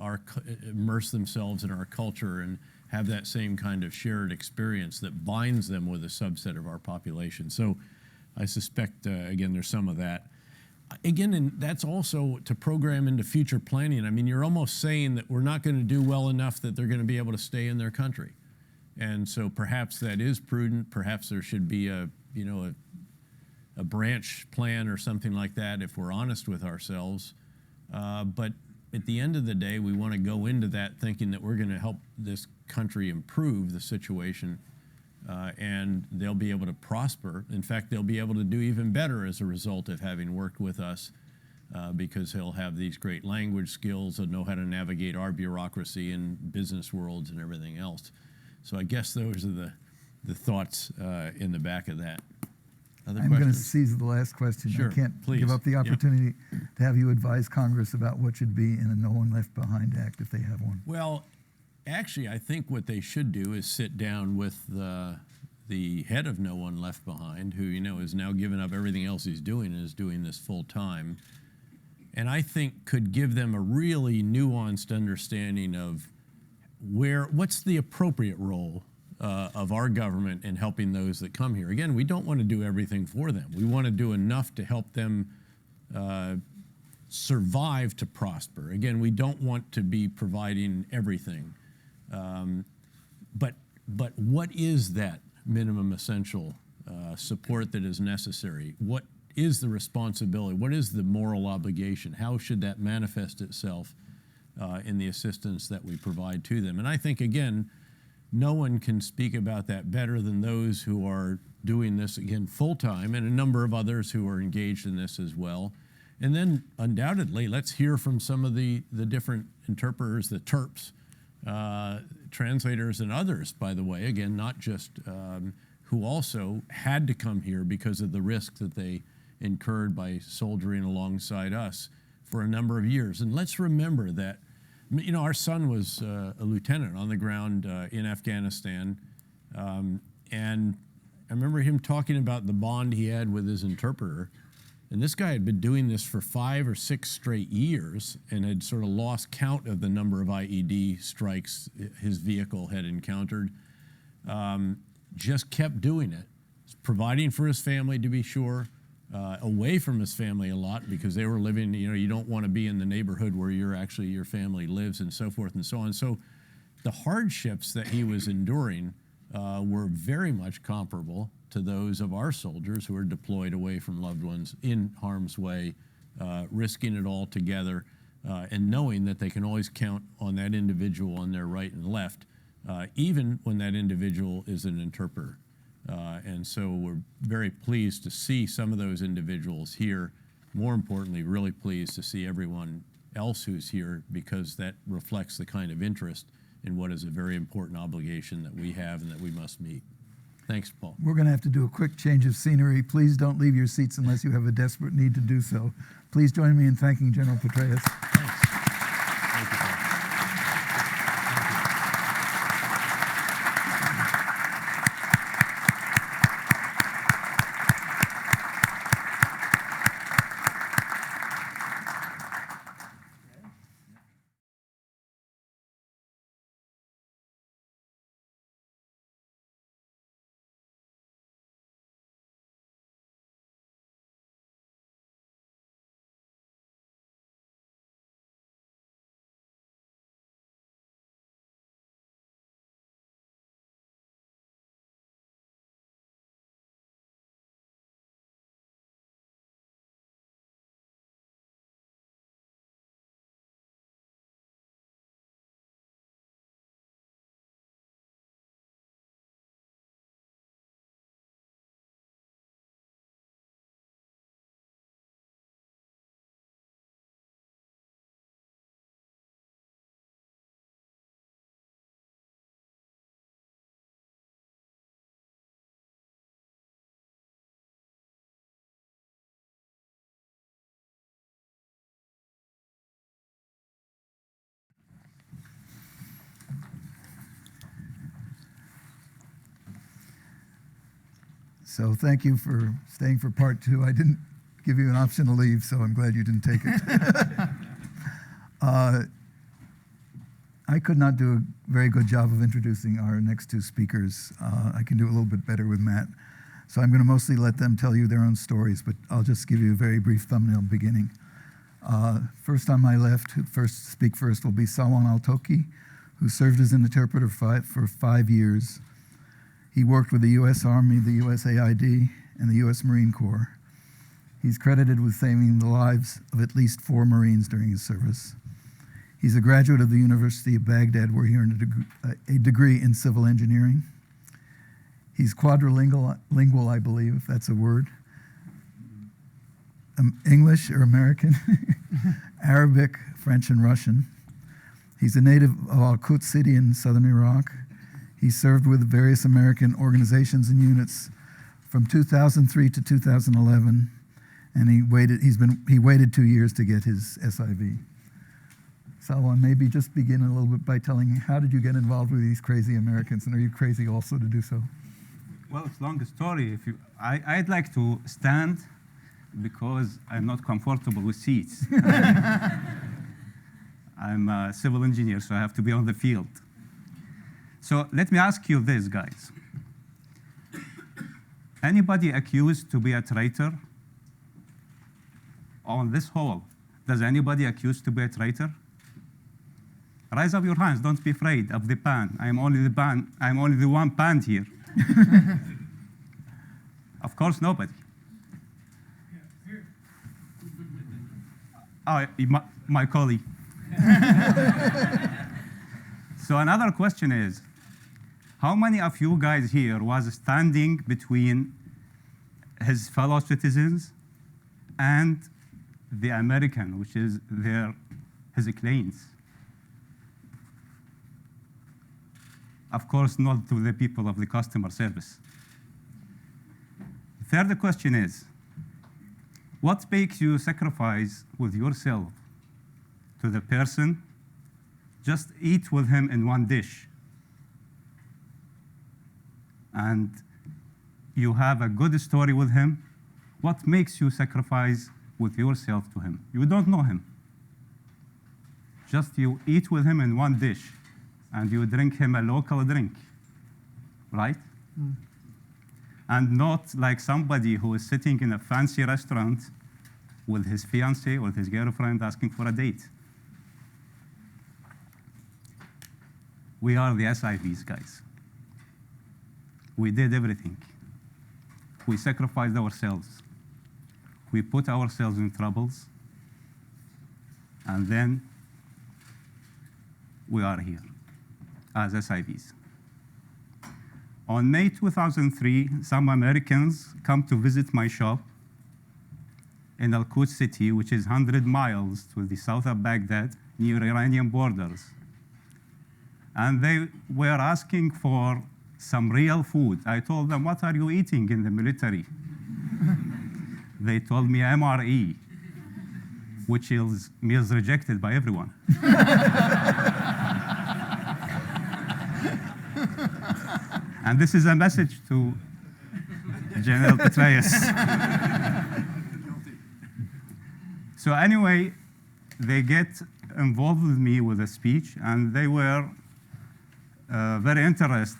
immerse themselves in our culture and have that same kind of shared experience that binds them with a subset of our population. So I suspect, again, there's some of that. Again, and that's also to program into future planning. I mean, you're almost saying that we're not going to do well enough that they're going to be able to stay in their country. And so perhaps that is prudent. Perhaps there should be a branch plan or something like that if we're honest with ourselves. But at the end of the day, we want to go into that thinking that we're going to help this country improve the situation, and they'll be able to prosper. In fact, they'll be able to do even better as a result of having worked with us, because they'll have these great language skills, they'll know how to navigate our bureaucracy and business worlds and everything else. So I guess those are the thoughts in the back of that. Other I'm going to questions? seize the last question. Sure, I can't please. give up the Yep. opportunity to have you advise Congress about what should be in a No One Left Behind Act if they have one. Well, actually, I think what they should do is sit down with the head of No One Left Behind, who has now given up everything else he's doing and is doing this full time, and I think could give them a really nuanced understanding of what's the appropriate role of our government in helping those that come here. Again, we don't want to do everything for them. We want to do enough to help them survive to prosper. Again, we don't want to be providing everything. But what is that minimum essential support that is necessary? What is the responsibility? What is the moral obligation? How should that manifest itself in the assistance that we provide to them? And I think, again, no one can speak about that better than those who are doing this, again, full-time, and a number of others who are engaged in this as well. And then, undoubtedly, let's hear from some of the different interpreters, the TERPs, translators and others, by the way, again, not just who also had to come here because of the risk that they incurred by soldiering alongside us for a number of years. And let's remember that, our son was a lieutenant on the ground in Afghanistan, and I remember him talking about the bond he had with his interpreter. And this guy had been doing this for 5 or 6 straight years and had sort of lost count of the number of IED strikes his vehicle had encountered. Just kept doing it, providing for his family, to be sure, away from his family a lot because they were living, you don't want to be in the neighborhood where your family lives and so forth and so on. So the hardships that he was enduring were very much comparable to those of our soldiers who are deployed away from loved ones in harm's way, risking it all together, and knowing that they can always count on that individual on their right and left, even when that individual is an interpreter. And so we're very pleased to see some of those individuals here. More importantly, really pleased to see everyone else who's here, because that reflects the kind of interest in what is a very important obligation that we have and that we must meet. Thanks, Paul. We're going to have to do a quick change of scenery. Please don't leave your seats unless you have a desperate need to do so. Please join me in thanking General Petraeus. Thanks. Thank you, Paul. So thank you for staying for part two. I didn't give you an option to leave, so I'm glad you didn't take it. I could not do a very good job of introducing our next two speakers. I can do a little bit better with Matt. So I'm going to mostly let them tell you their own stories, but I'll just give you a very brief thumbnail beginning. First on my left, who speak first will be Salwan Al-Toki, who served as an interpreter for 5 years. He worked with the U.S. Army, the USAID, and the U.S. Marine Corps. He's credited with saving the lives of at least 4 Marines during his service. He's a graduate of the University of Baghdad, where he earned a degree in civil engineering. He's quadrilingual, I believe, if that's a word. English or American, Arabic, French, and Russian. He's a native of Al-Quds city in southern Iraq. He served with various American organizations and units from 2003 to 2011, and he waited 2 years to get his SIV. Salwan, maybe just begin a little bit by telling me, how did you get involved with these crazy Americans, and are you crazy also to do so? Well, it's a long story. I'd like to stand because I'm not comfortable with seats. I'm a civil engineer, so I have to be on the field. So let me ask you this, guys. Anybody accused to be a traitor? On this hall, does anybody accused to be a traitor? Raise up your hands, don't be afraid of the band. I'm only the one band here. Of course, nobody. Oh, my colleague. So another question is, how many of you guys here was standing between his fellow citizens and the American, which is his claims? Of course, not to the people of the customer service. The third question is, what makes you sacrifice with yourself to the person? Just eat with him in one dish. And you have a good story with him. What makes you sacrifice with yourself to him? You don't know him. Just you eat with him in one dish, and you drink him a local drink, right? Mm. And not like somebody who is sitting in a fancy restaurant with his fiancée or his girlfriend asking for a date. We are the SIVs, guys. We did everything. We sacrificed ourselves. We put ourselves in troubles. And then we are here as SIVs. On May 2003, some Americans come to visit my shop in Al-Quds city, which is 100 miles to the south of Baghdad, near Iranian borders. And they were asking for some real food. I told them, what are you eating in the military? They told me MRE, which is meals rejected by everyone. And this is a message to General Petraeus. So anyway, they get involved with me with a speech, and they were very interested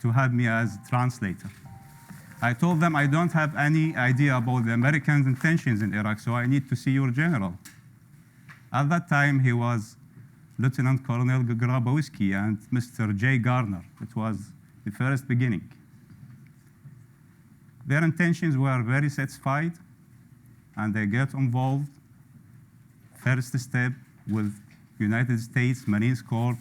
to have me as translator. I told them I don't have any idea about the Americans' intentions in Iraq, so I need to see your general. At that time, he was Lieutenant Colonel Grabowski and Mr. J. Garner. It was the first beginning. Their intentions were very satisfied, and they get involved. First step with United States Marines Corps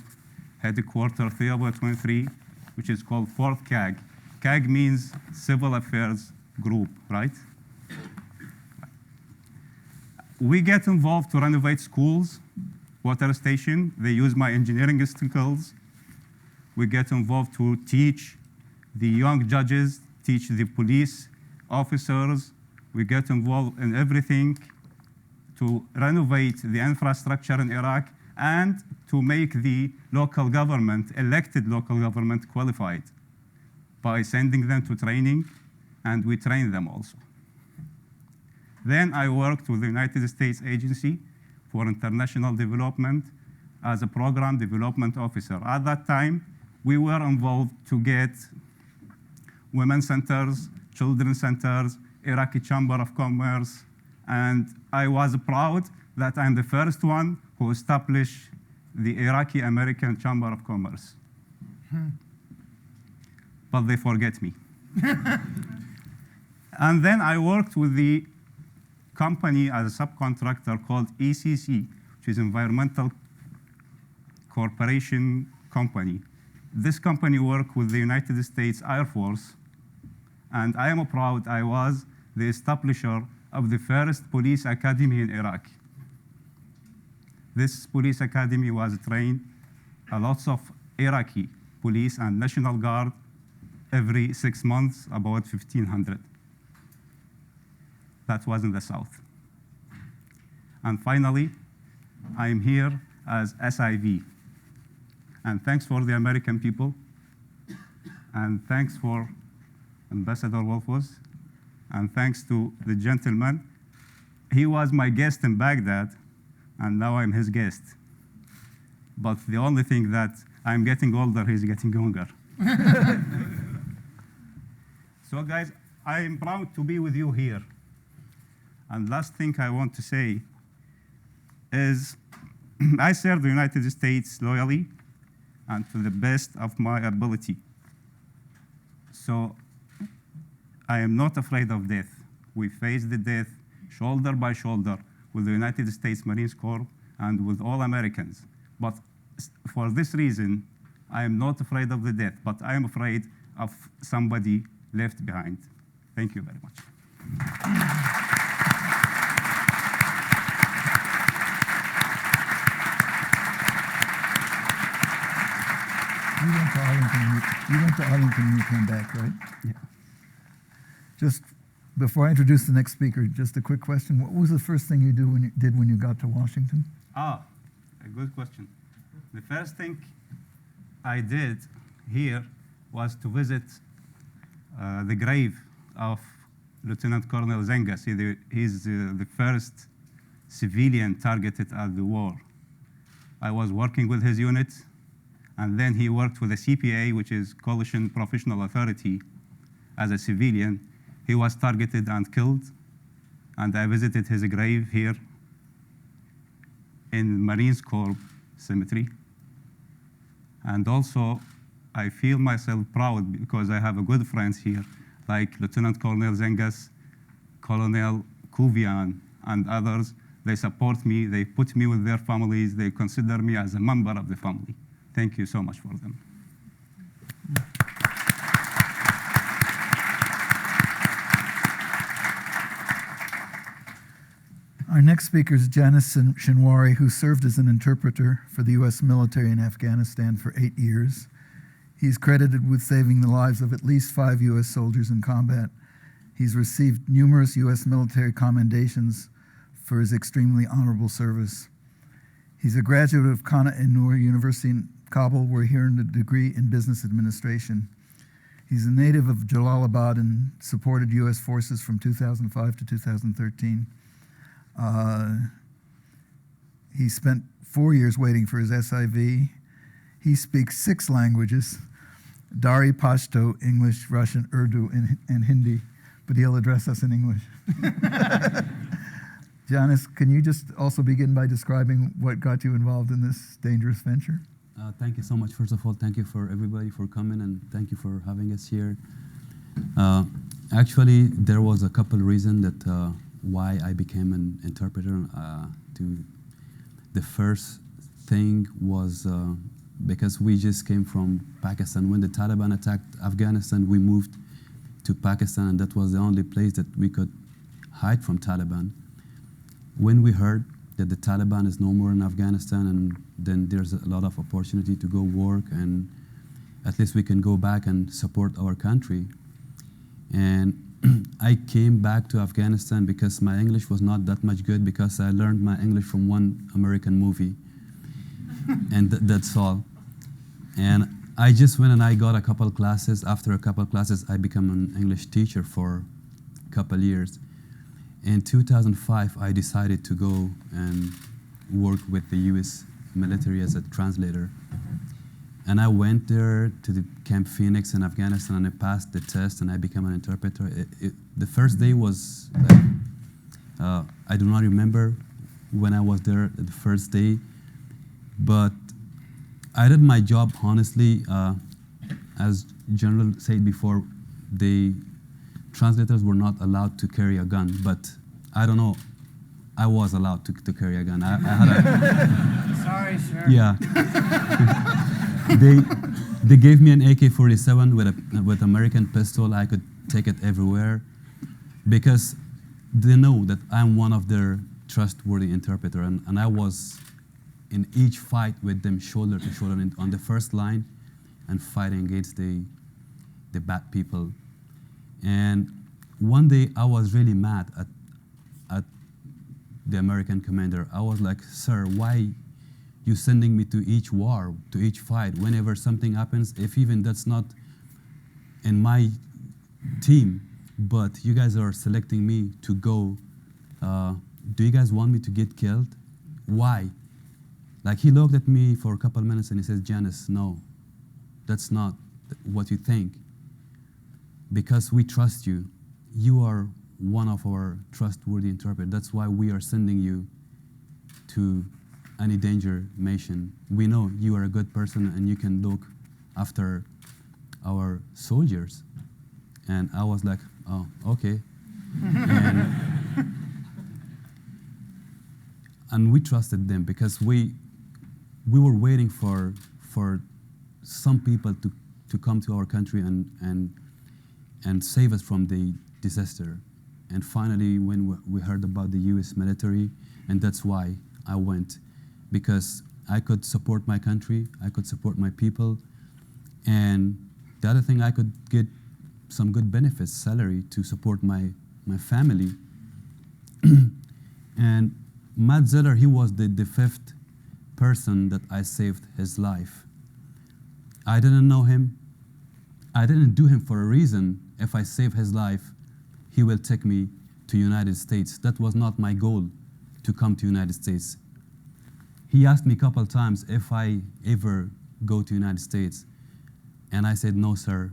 Headquarters 323, which is called 4th CAG. CAG means Civil Affairs Group, right? We get involved to renovate schools, water station. They use my engineering skills. We get involved to teach the young judges, teach the police officers. We get involved in everything to renovate the infrastructure in Iraq and to make the local government, elected local government, qualified by sending them to training, and we train them also. Then I worked with the United States Agency for International Development as a program development officer. At that time, we were involved to get women's centers, children's centers, Iraqi Chamber of Commerce, and I was proud that I'm the first one who established the Iraqi American Chamber of Commerce. But they forget me. And then I worked with the company as a subcontractor called ECC, which is Environmental Corporation Company. This company worked with the United States Air Force, and I am proud I was the establisher of the first police academy in Iraq. This police academy was trained lots of Iraqi police and National Guard every 6 months, about 1,500. That was in the south. And finally, I'm here as SIV. And thanks for the American people. And thanks for Ambassador Wolfowitz. And thanks to the gentleman. He was my guest in Baghdad, and now I'm his guest. But the only thing that I'm getting older, he's getting younger. So guys, I am proud to be with you here. And last thing I want to say is I serve the United States loyally and to the best of my ability. So I am not afraid of death. We face the death shoulder by shoulder with the United States Marines Corps and with all Americans. But for this reason, I am not afraid of the death, but I am afraid of somebody left behind. Thank you very much. You went to Arlington when you came back, right? Yeah. Just before I introduce the next speaker, just a quick question. What was the first thing you did when you got to Washington? A good question. The first thing I did here was to visit the grave of Lieutenant Colonel Zengas. He's the first civilian targeted at the war. I was working with his unit, and then he worked with the CPA, which is Coalition Professional Authority, as a civilian. He was targeted and killed, and I visited his grave here in Marines Corps Cemetery. And also, I feel myself proud because I have a good friends here, like Lieutenant Colonel Zengas, Colonel Kuvian, and others. They support me, they put me with their families, they consider me as a member of the family. Thank you so much for them. Our next speaker is Janice Shinwari, who served as an interpreter for the U.S. military in Afghanistan for 8 years. He's credited with saving the lives of at least 5 U.S. soldiers in combat. He's received numerous U.S. military commendations for his extremely honorable service. He's a graduate of Kana-e-Nur University in Kabul, where he earned a degree in business administration. He's a native of Jalalabad and supported U.S. forces from 2005 to 2013. He spent 4 years waiting for his SIV. He speaks 6 languages: Dari, Pashto, English, Russian, Urdu, and Hindi, but he'll address us in English. Janice, can you just also begin by describing what got you involved in this dangerous venture? Thank you so much. First of all, thank you for everybody for coming, and thank you for having us here. Actually, there was a couple reasons that why I became an interpreter. The first thing was because we just came from Pakistan. When the Taliban attacked Afghanistan, we moved to Pakistan, and that was the only place that we could hide from Taliban. When we heard that the Taliban is no more in Afghanistan, and then there's a lot of opportunity to go work, and at least we can go back and support our country. And I came back to Afghanistan because my English was not that much good, because I learned my English from one American movie. And that's all. And I just went and I got a couple classes. After a couple classes, I became an English teacher for a couple years. In 2005, I decided to go and work with the US military as a translator. And I went there to the Camp Phoenix in Afghanistan, and I passed the test, and I became an interpreter. The first day was, I do not remember when I was there the first day, but I did my job honestly. As General said before, the translators were not allowed to carry a gun, but I don't know, I was allowed to carry a gun. I had a... Sorry, sir. Yeah. They gave me an AK-47 with American pistol. I could take it everywhere because they know that I'm one of their trustworthy interpreter, and I was in each fight with them shoulder to shoulder on the first line and fighting against the bad people. And one day I was really mad at the American commander. I was like, sir, why you sending me to each war, to each fight? Whenever something happens, if even that's not in my team, but you guys are selecting me to go, do you guys want me to get killed? Why? Like, he looked at me for a couple of minutes and he says, Janice, no, that's not what you think. Because we trust you. You are one of our trustworthy interpreters. That's why we are sending you to any danger mission. We know you are a good person and you can look after our soldiers. And I was like, oh, okay. And we trusted them because we were waiting for some people to come to our country and save us from the disaster. And finally, when we heard about the US military, and that's why I went, because I could support my country, I could support my people, and the other thing, I could get some good benefits, salary, to support my family. And Matt Zeller, he was the 5th person that I saved his life. I didn't know him. I didn't do him for a reason. If I save his life, he will take me to United States. That was not my goal, to come to United States. He asked me a couple times if I ever go to United States. And I said, no, sir.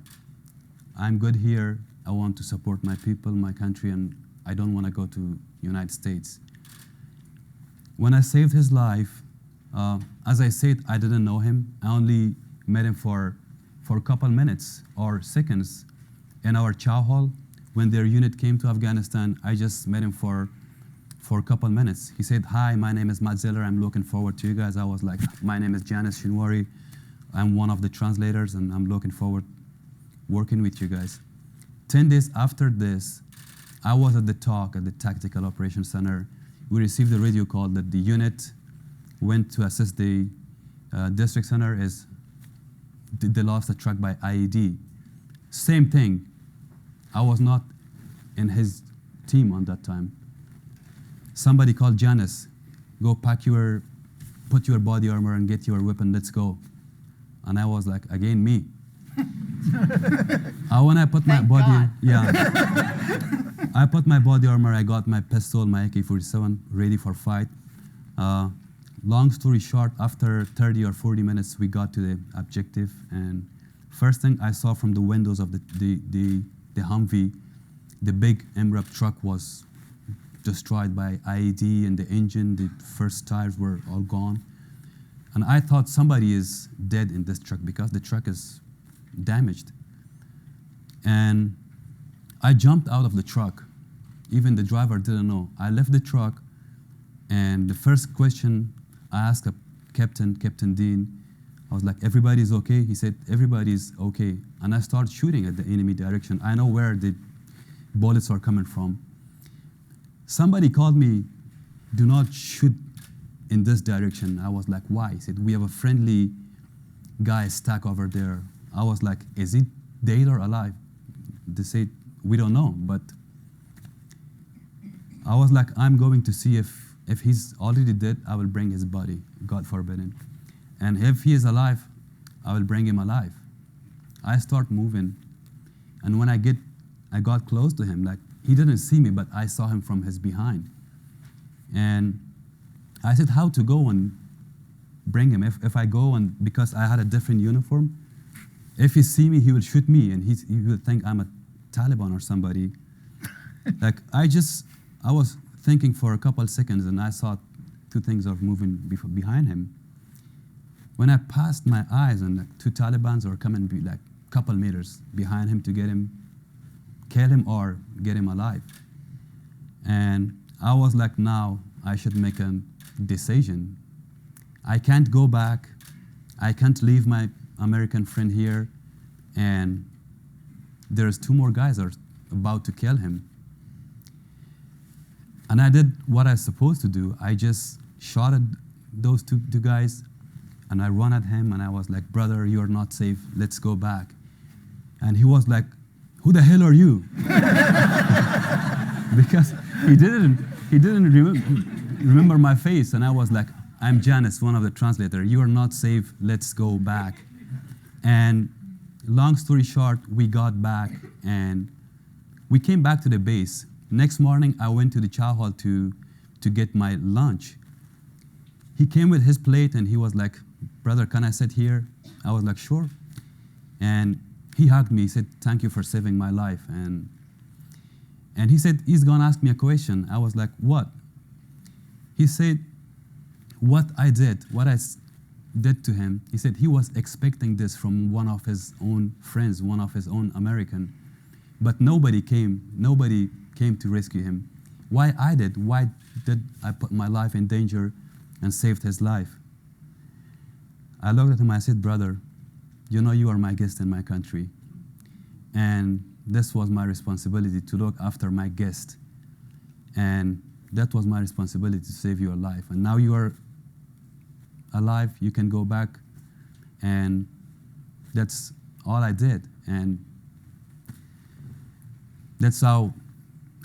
I'm good here. I want to support my people, my country, and I don't want to go to United States. When I saved his life, as I said, I didn't know him. I only met him for a couple minutes or seconds in our chow hall. When their unit came to Afghanistan, I just met him for a couple minutes. He said, "Hi, my name is Matt Zeller. I'm looking forward to you guys." I was like, "My name is Janice Shinwari. I'm one of the translators, and I'm looking forward working with you guys." 10 days after this, I was at the talk at the Tactical Operations Center. We received a radio call that the unit went to assist the district center as they lost a truck by IED. Same thing. I was not in his team on that time. Somebody called Janice, "Go put your body armor and get your weapon, let's go." And I was like, again, me. When I put my Thank body, God. yeah. I put my body armor, I got my pistol, my AK-47 ready for fight. Long story short, after 30 or 40 minutes, we got to the objective. And first thing I saw from the windows of the Humvee, the big MRAP truck was destroyed by IED, and the engine, the first tires were all gone. And I thought somebody is dead in this truck because the truck is damaged. And I jumped out of the truck. Even the driver didn't know. I left the truck, and the first question I asked Captain Dean, I was like, "Everybody's okay?" He said, "Everybody's okay." And I started shooting at the enemy direction. I know where the bullets are coming from. Somebody called me, "Do not shoot in this direction." I was like, "Why?" He said, "We have a friendly guy stuck over there." I was like, "Is he dead or alive?" They said, "We don't know." But I was like, "I'm going to see if he's already dead, I will bring his body, God forbid. And if he is alive, I will bring him alive." I start moving, and when I got close to him, like, he didn't see me, but I saw him from his behind. And I said, "How to go and bring him? If I go, and because I had a different uniform, if he see me, he will shoot me, and he will think I'm a Taliban or somebody." Like, I was thinking for a couple seconds, and I saw two things are moving behind him. When I passed my eyes, and like two Talibans were coming like a couple meters behind him to get him, kill him or get him alive. And I was like, now I should make a decision. I can't go back. I can't leave my American friend here. And there's two more guys are about to kill him. And I did what I was supposed to do. I just shot at those two guys, and I ran at him, and I was like, "Brother, you're not safe. Let's go back." And he was like, "Who the hell are you?" Because he didn't remember my face, and I was like, "I'm Janice, one of the translators. You are not safe. Let's go back." And long story short, we got back, and we came back to the base. Next morning, I went to the chow hall to get my lunch. He came with his plate, and he was like, "Brother, can I sit here?" I was like, "Sure." And he hugged me. He said, "Thank you for saving my life." And he said, he's going to ask me a question. I was like, "What?" He said, what I did to him, he said he was expecting this from one of his own friends, one of his own American, but nobody came to rescue him. Why I did? Why did I put my life in danger and saved his life? I looked at him, I said, "Brother, you know you are my guest in my country. And this was my responsibility to look after my guest. And that was my responsibility to save your life. And now you are alive, you can go back." And that's all I did. And that's how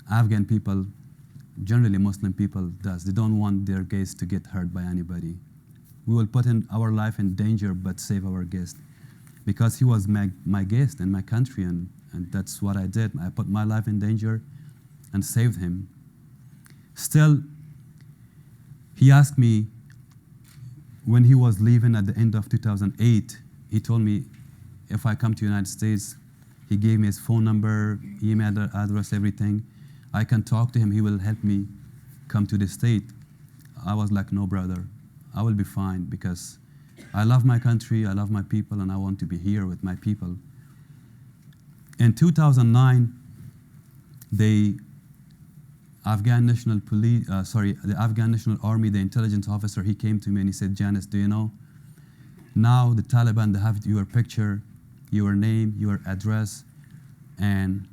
Afghan people, generally Muslim people, does. They don't want their guests to get hurt by anybody. We will put in our life in danger, but save our guest. Because he was my guest in my country, and that's what I did. I put my life in danger and saved him. Still, he asked me, when he was leaving at the end of 2008, he told me if I come to the United States, he gave me his phone number, email address, everything. I can talk to him, he will help me come to the state. I was like, "No, brother, I will be fine," because I love my country, I love my people, and I want to be here with my people. In 2009, the Afghan National the Afghan National Army, the intelligence officer, he came to me and he said, Janice, do you know, now the Taliban, they have your picture, your name, your address, and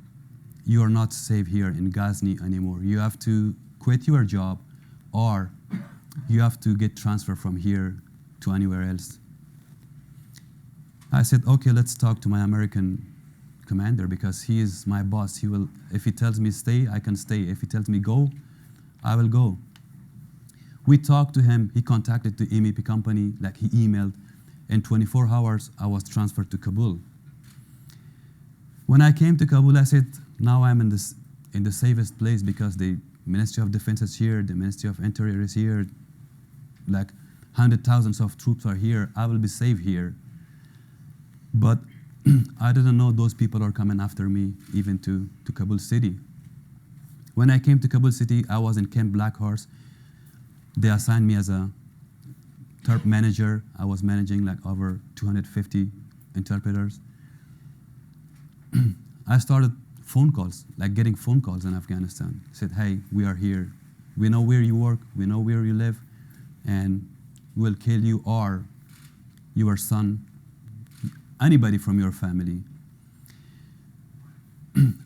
you are not safe here in Ghazni anymore. You have to quit your job, or you have to get transferred from here to anywhere else. I said, okay, let's talk to my American commander, because he is my boss. He will, if he tells me stay, I can stay. If he tells me go, I will go. We talked to him. He contacted the MEP company, like he emailed. In 24 hours, I was transferred to Kabul. When I came to Kabul, I said, now I'm in the safest place, because the Ministry of Defense is here, the Ministry of Interior is here, like hundreds of thousands of troops are here. I will be safe here. But I didn't know those people are coming after me, even to Kabul city. When I came to Kabul city, I was in Camp Black Horse. They assigned me as a TERP manager. I was managing like over 250 interpreters. I started phone calls, like getting phone calls in Afghanistan. Said, hey, we are here. We know where you work, we know where you live, and we'll kill you or your son, anybody from your family.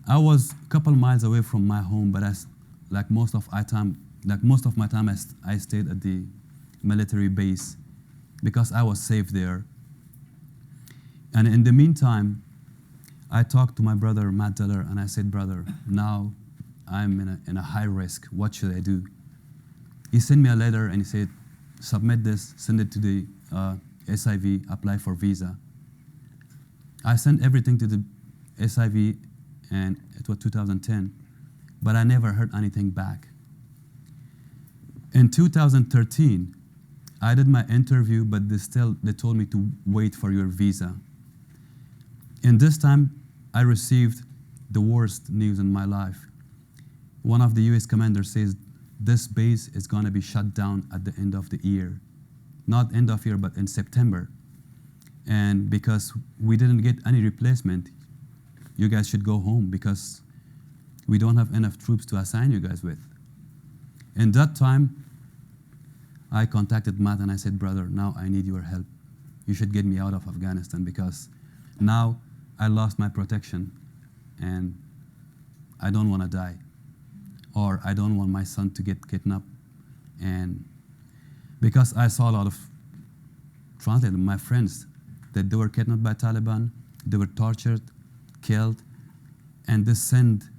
I was a couple miles away from my home, but most of my time, I stayed at the military base because I was safe there. And in the meantime, I talked to my brother, Matt Zeller, and I said, brother, now I'm in a high risk. What should I do? He sent me a letter and he said, submit this, send it to the SIV, apply for visa. I sent everything to the SIV, and it was 2010, but I never heard anything back. In 2013, I did my interview, but they told me to wait for your visa. In this time, I received the worst news in my life. One of the US commanders says, this base is gonna be shut down at the end of the year. Not end of year, but in September. And because we didn't get any replacement, you guys should go home because we don't have enough troops to assign you guys with. In that time, I contacted Matt and I said, brother, now I need your help. You should get me out of Afghanistan because now I lost my protection and I don't want to die, or I don't want my son to get kidnapped. And because I saw a lot of translators, my friends, that they were kidnapped by Taliban, they were tortured, killed, and they send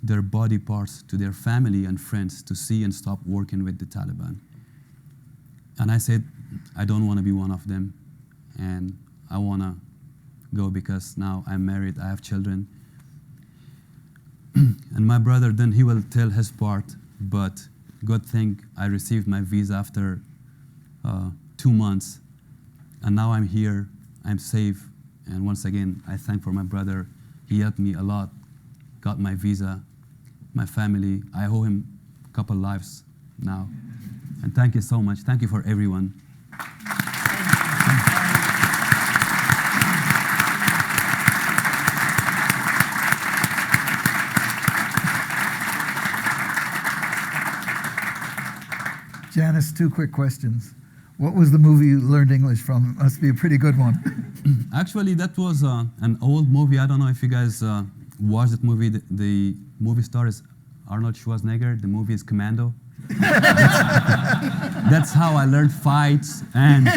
their body parts to their family and friends to see and stop working with the Taliban. And I said, I don't want to be one of them, and I want to go because now I'm married, I have children. And my brother, then he will tell his part, but good thing I received my visa after 2 months, and now I'm here, I'm safe, and once again, I thank for my brother. He helped me a lot, got my visa, my family. I owe him a couple lives now. And thank you so much. Thank you for everyone. Janice, 2 quick questions. What was the movie you learned English from? It must be a pretty good one. Actually, that was an old movie. I don't know if you guys watched that movie. The movie star is Arnold Schwarzenegger. The movie is Commando. That's how I learned fights and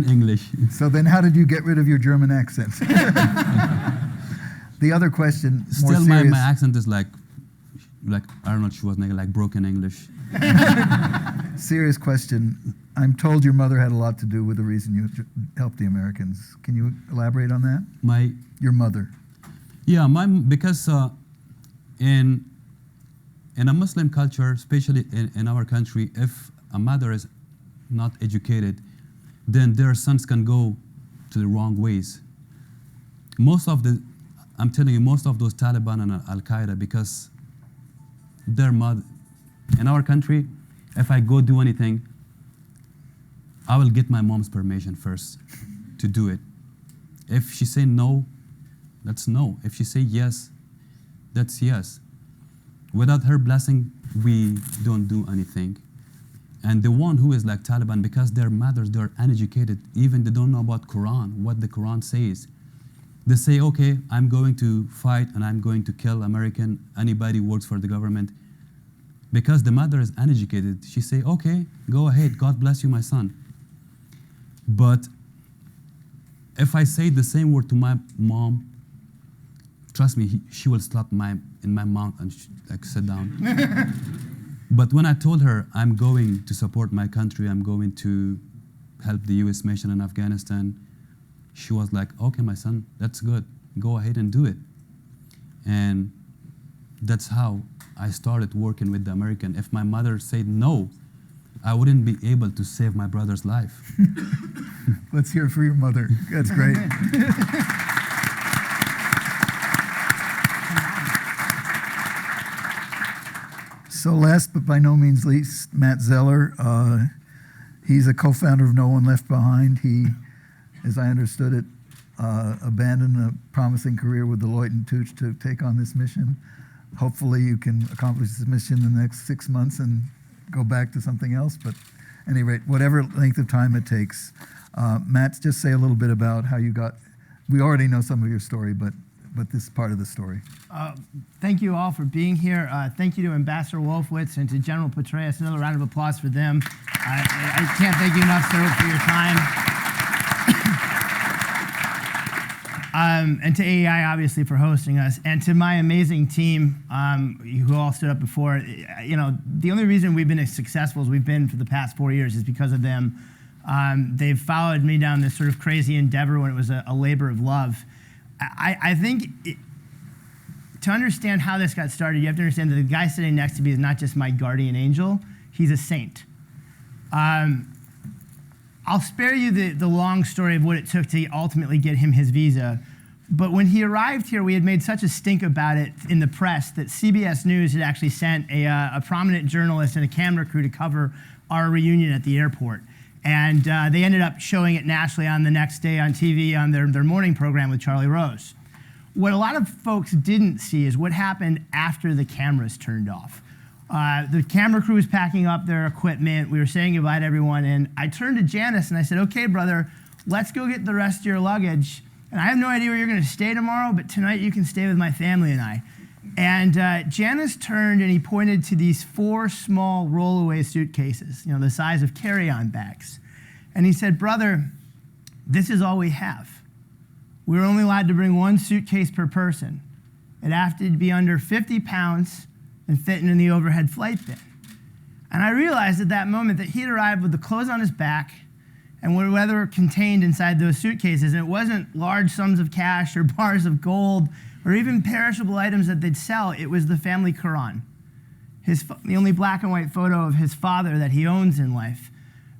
English. So then how did you get rid of your German accent? The other question, more Still, serious. my accent is like Arnold Schwarzenegger, like broken English. Serious question. I'm told your mother had a lot to do with the reason you helped the Americans. Can you elaborate on that? Your mother. Yeah, because in a Muslim culture, especially in our country, if a mother is not educated, then their sons can go to the wrong ways. I'm telling you, most of those Taliban and Al-Qaeda, because their mother, in our country, if I go do anything, I will get my mom's permission first to do it. If she say no, that's no. If she say yes, that's yes. Without her blessing, we don't do anything. And the one who is like Taliban, because their mothers, they're uneducated, even they don't know about Quran, what the Quran says. They say, okay, I'm going to fight and I'm going to kill American, anybody who works for the government. Because the mother is uneducated, she say, okay, go ahead, God bless you, my son. But if I say the same word to my mom, trust me, she will slap in my mouth and like sit down. But when I told her I'm going to support my country, I'm going to help the US mission in Afghanistan, she was like, okay, my son, that's good. Go ahead and do it. And that's how I started working with the American. If my mother said no, I wouldn't be able to save my brother's life. Let's hear it for your mother. That's great. So last but by no means least, Matt Zeller. He's a co-founder of No One Left Behind. He, as I understood it, abandoned a promising career with Deloitte & Touche to take on this mission. Hopefully you can accomplish this mission in the next 6 months and go back to something else, but at any rate, whatever length of time it takes. Matt, just say a little bit about how you got, we already know some of your story, but this part of the story. Thank you all for being here. Thank you to Ambassador Wolfowitz and to General Petraeus. Another round of applause for them. I can't thank you enough, sir, for your time. And to AEI, obviously, for hosting us. And to my amazing team, who all stood up before. You know, the only reason we've been as successful as we've been for the past 4 years is because of them. They've followed me down this sort of crazy endeavor when it was a labor of love. I think to understand how this got started, you have to understand that the guy sitting next to me is not just my guardian angel, he's a saint. I'll spare you the long story of what it took to ultimately get him his visa, but when he arrived here, we had made such a stink about it in the press that CBS News had actually sent a prominent journalist and a camera crew to cover our reunion at the airport. And they ended up showing it nationally on the next day on TV on their morning program with Charlie Rose. What a lot of folks didn't see is what happened after the cameras turned off. The camera crew was packing up their equipment. We were saying goodbye to everyone. And I turned to Janice and I said, okay, brother, let's go get the rest of your luggage. And I have no idea where you're going to stay tomorrow, but tonight you can stay with my family and I. And Janice turned and he pointed to these 4 small rollaway suitcases, you know, the size of carry-on bags. And he said, brother, this is all we have. We're only allowed to bring 1 suitcase per person. It had to be under 50 pounds and fitting in the overhead flight bin. And I realized at that moment that he'd arrived with the clothes on his back and whatever contained inside those suitcases. And it wasn't large sums of cash or bars of gold or even perishable items that they'd sell. It was the family Quran, the only black and white photo of his father that he owns in life.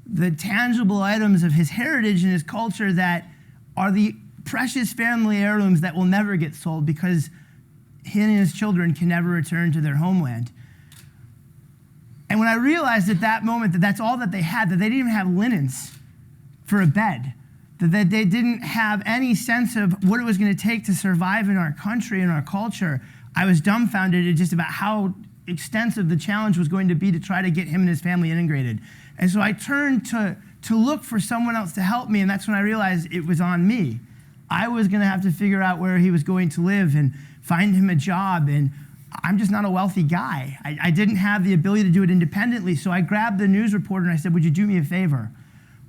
The tangible items of his heritage and his culture that are the precious family heirlooms that will never get sold because he and his children can never return to their homeland. And when I realized at that moment that that's all that they had, that they didn't even have linens for a bed, that they didn't have any sense of what it was going to take to survive in our country and our culture, I was dumbfounded at just about how extensive the challenge was going to be to try to get him and his family integrated. And so I turned to look for someone else to help me, and that's when I realized it was on me. I was going to have to figure out where he was going to live and find him a job, and I'm just not a wealthy guy. I didn't have the ability to do it independently, so I grabbed the news reporter and I said, would you do me a favor?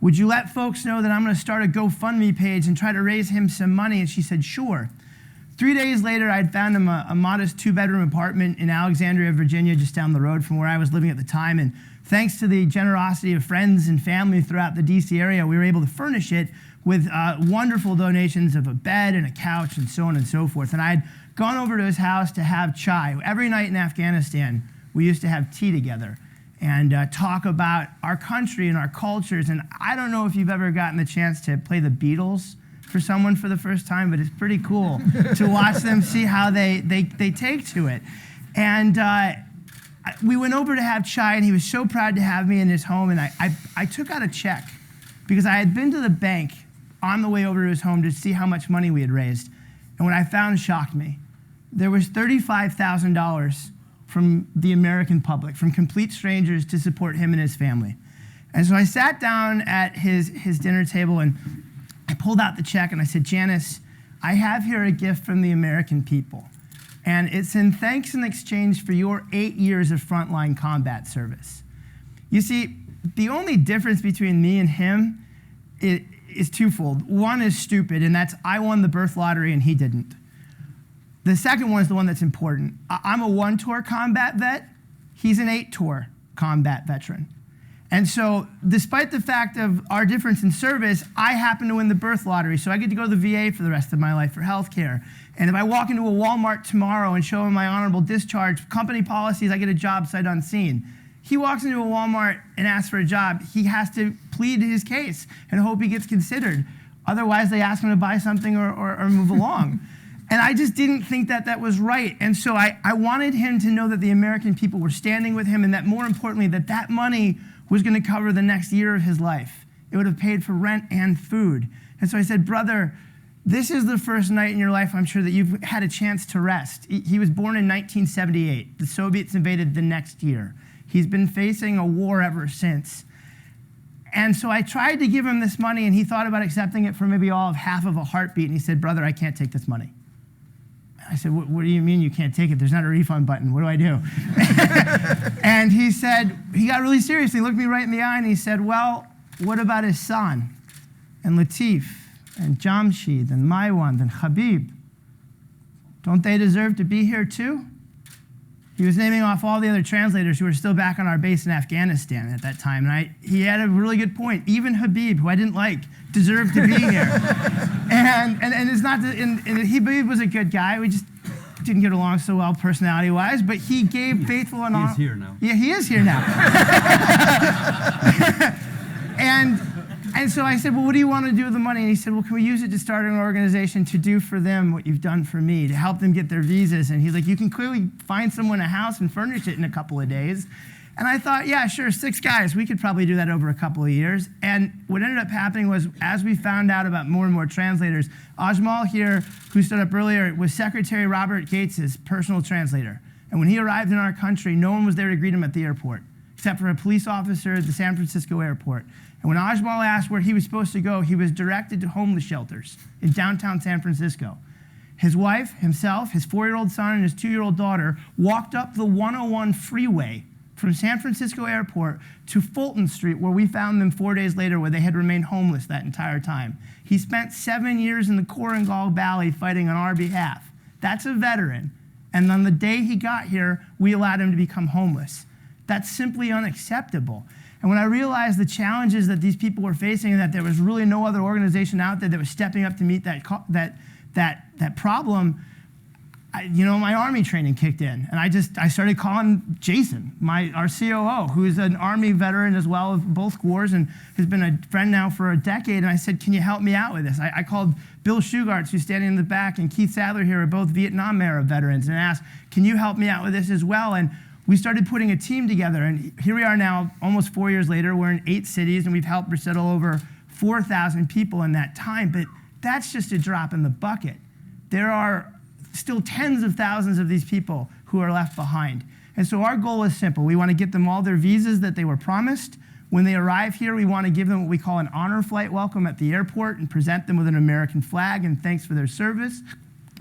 Would you let folks know that I'm going to start a GoFundMe page and try to raise him some money? And she said, sure. 3 days later, I'd found him a modest 2-bedroom apartment in Alexandria, Virginia, just down the road from where I was living at the time. And thanks to the generosity of friends and family throughout the DC area, we were able to furnish it with wonderful donations of a bed and a couch and so on and so forth. And I'd gone over to his house to have chai. Every night in Afghanistan, we used to have tea together and talk about our country and our cultures. And I don't know if you've ever gotten the chance to play the Beatles for someone for the first time, but it's pretty cool to watch them see how they take to it. And we went over to have chai, and he was so proud to have me in his home, and I took out a check because I had been to the bank on the way over to his home to see how much money we had raised. And what I found shocked me. There was $35,000 from the American public, from complete strangers to support him and his family. And so I sat down at his dinner table and I pulled out the check and I said, Janice, I have here a gift from the American people. And it's in thanks and exchange for your 8 years of frontline combat service. You see, the only difference between me and him is twofold. One is stupid, and that's I won the birth lottery and he didn't. The second one is the one that's important. I'm a 1-tour combat vet. He's an 8-tour combat veteran. And so despite the fact of our difference in service, I happen to win the birth lottery, so I get to go to the VA for the rest of my life for health care. And if I walk into a Walmart tomorrow and show him my honorable discharge, company policies, I get a job sight unseen. He walks into a Walmart and asks for a job, he has to plead his case and hope he gets considered. Otherwise, they ask him to buy something or move along. And I just didn't think that that was right. And so I wanted him to know that the American people were standing with him and that more importantly, that money was going to cover the next year of his life. It would have paid for rent and food. And so I said, brother, this is the first night in your life, I'm sure, that you've had a chance to rest. He was born in 1978. The Soviets invaded the next year. He's been facing a war ever since. And so I tried to give him this money, and he thought about accepting it for maybe all of half of a heartbeat, and he said, brother, I can't take this money. I said, what do you mean you can't take it? There's not a refund button. What do I do? And he said, he got really serious. He looked me right in the eye, and he said, well, what about Hassan and Latif and Jamshid and Maiwand and Habib? Don't they deserve to be here too? He was naming off all the other translators who were still back on our base in Afghanistan at that time. And he had a really good point. Even Habib, who I didn't like, deserved to be here. and it's not that, and Habib was a good guy. We just didn't get along so well personality-wise, but he gave faithful and He's here now. Yeah, he is here now. And so I said, well, what do you want to do with the money? And he said, well, can we use it to start an organization to do for them what you've done for me, to help them get their visas? And he's like, you can clearly find someone a house and furnish it in a couple of days. And I thought, yeah, sure, 6 guys. We could probably do that over a couple of years. And what ended up happening was, as we found out about more and more translators, Ajmal here, who stood up earlier, was Secretary Robert Gates' personal translator. And when he arrived in our country, no one was there to greet him at the airport, except for a police officer at the San Francisco airport. And when Ajmal asked where he was supposed to go, he was directed to homeless shelters in downtown San Francisco. His wife, himself, his 4-year-old son, and his 2-year-old daughter walked up the 101 freeway from San Francisco airport to Fulton Street, where we found them 4 days later, where they had remained homeless that entire time. He spent 7 years in the Korengal Valley fighting on our behalf. That's a veteran. And on the day he got here, we allowed him to become homeless. That's simply unacceptable. And when I realized the challenges that these people were facing and that there was really no other organization out there that was stepping up to meet that problem, my Army training kicked in. And I started calling Jason, our COO, who is an Army veteran as well of both wars and has been a friend now for a decade. And I said, can you help me out with this? I called Bill Shugarts, who's standing in the back, and Keith Sadler here are both Vietnam era veterans, and asked, can you help me out with this as well? And we started putting a team together, and here we are now, almost 4 years later. We're in 8 cities, and we've helped resettle over 4,000 people in that time, but that's just a drop in the bucket. There are still tens of thousands of these people who are left behind. And so our goal is simple. We want to get them all their visas that they were promised. When they arrive here, we want to give them what we call an honor flight welcome at the airport and present them with an American flag and thanks for their service.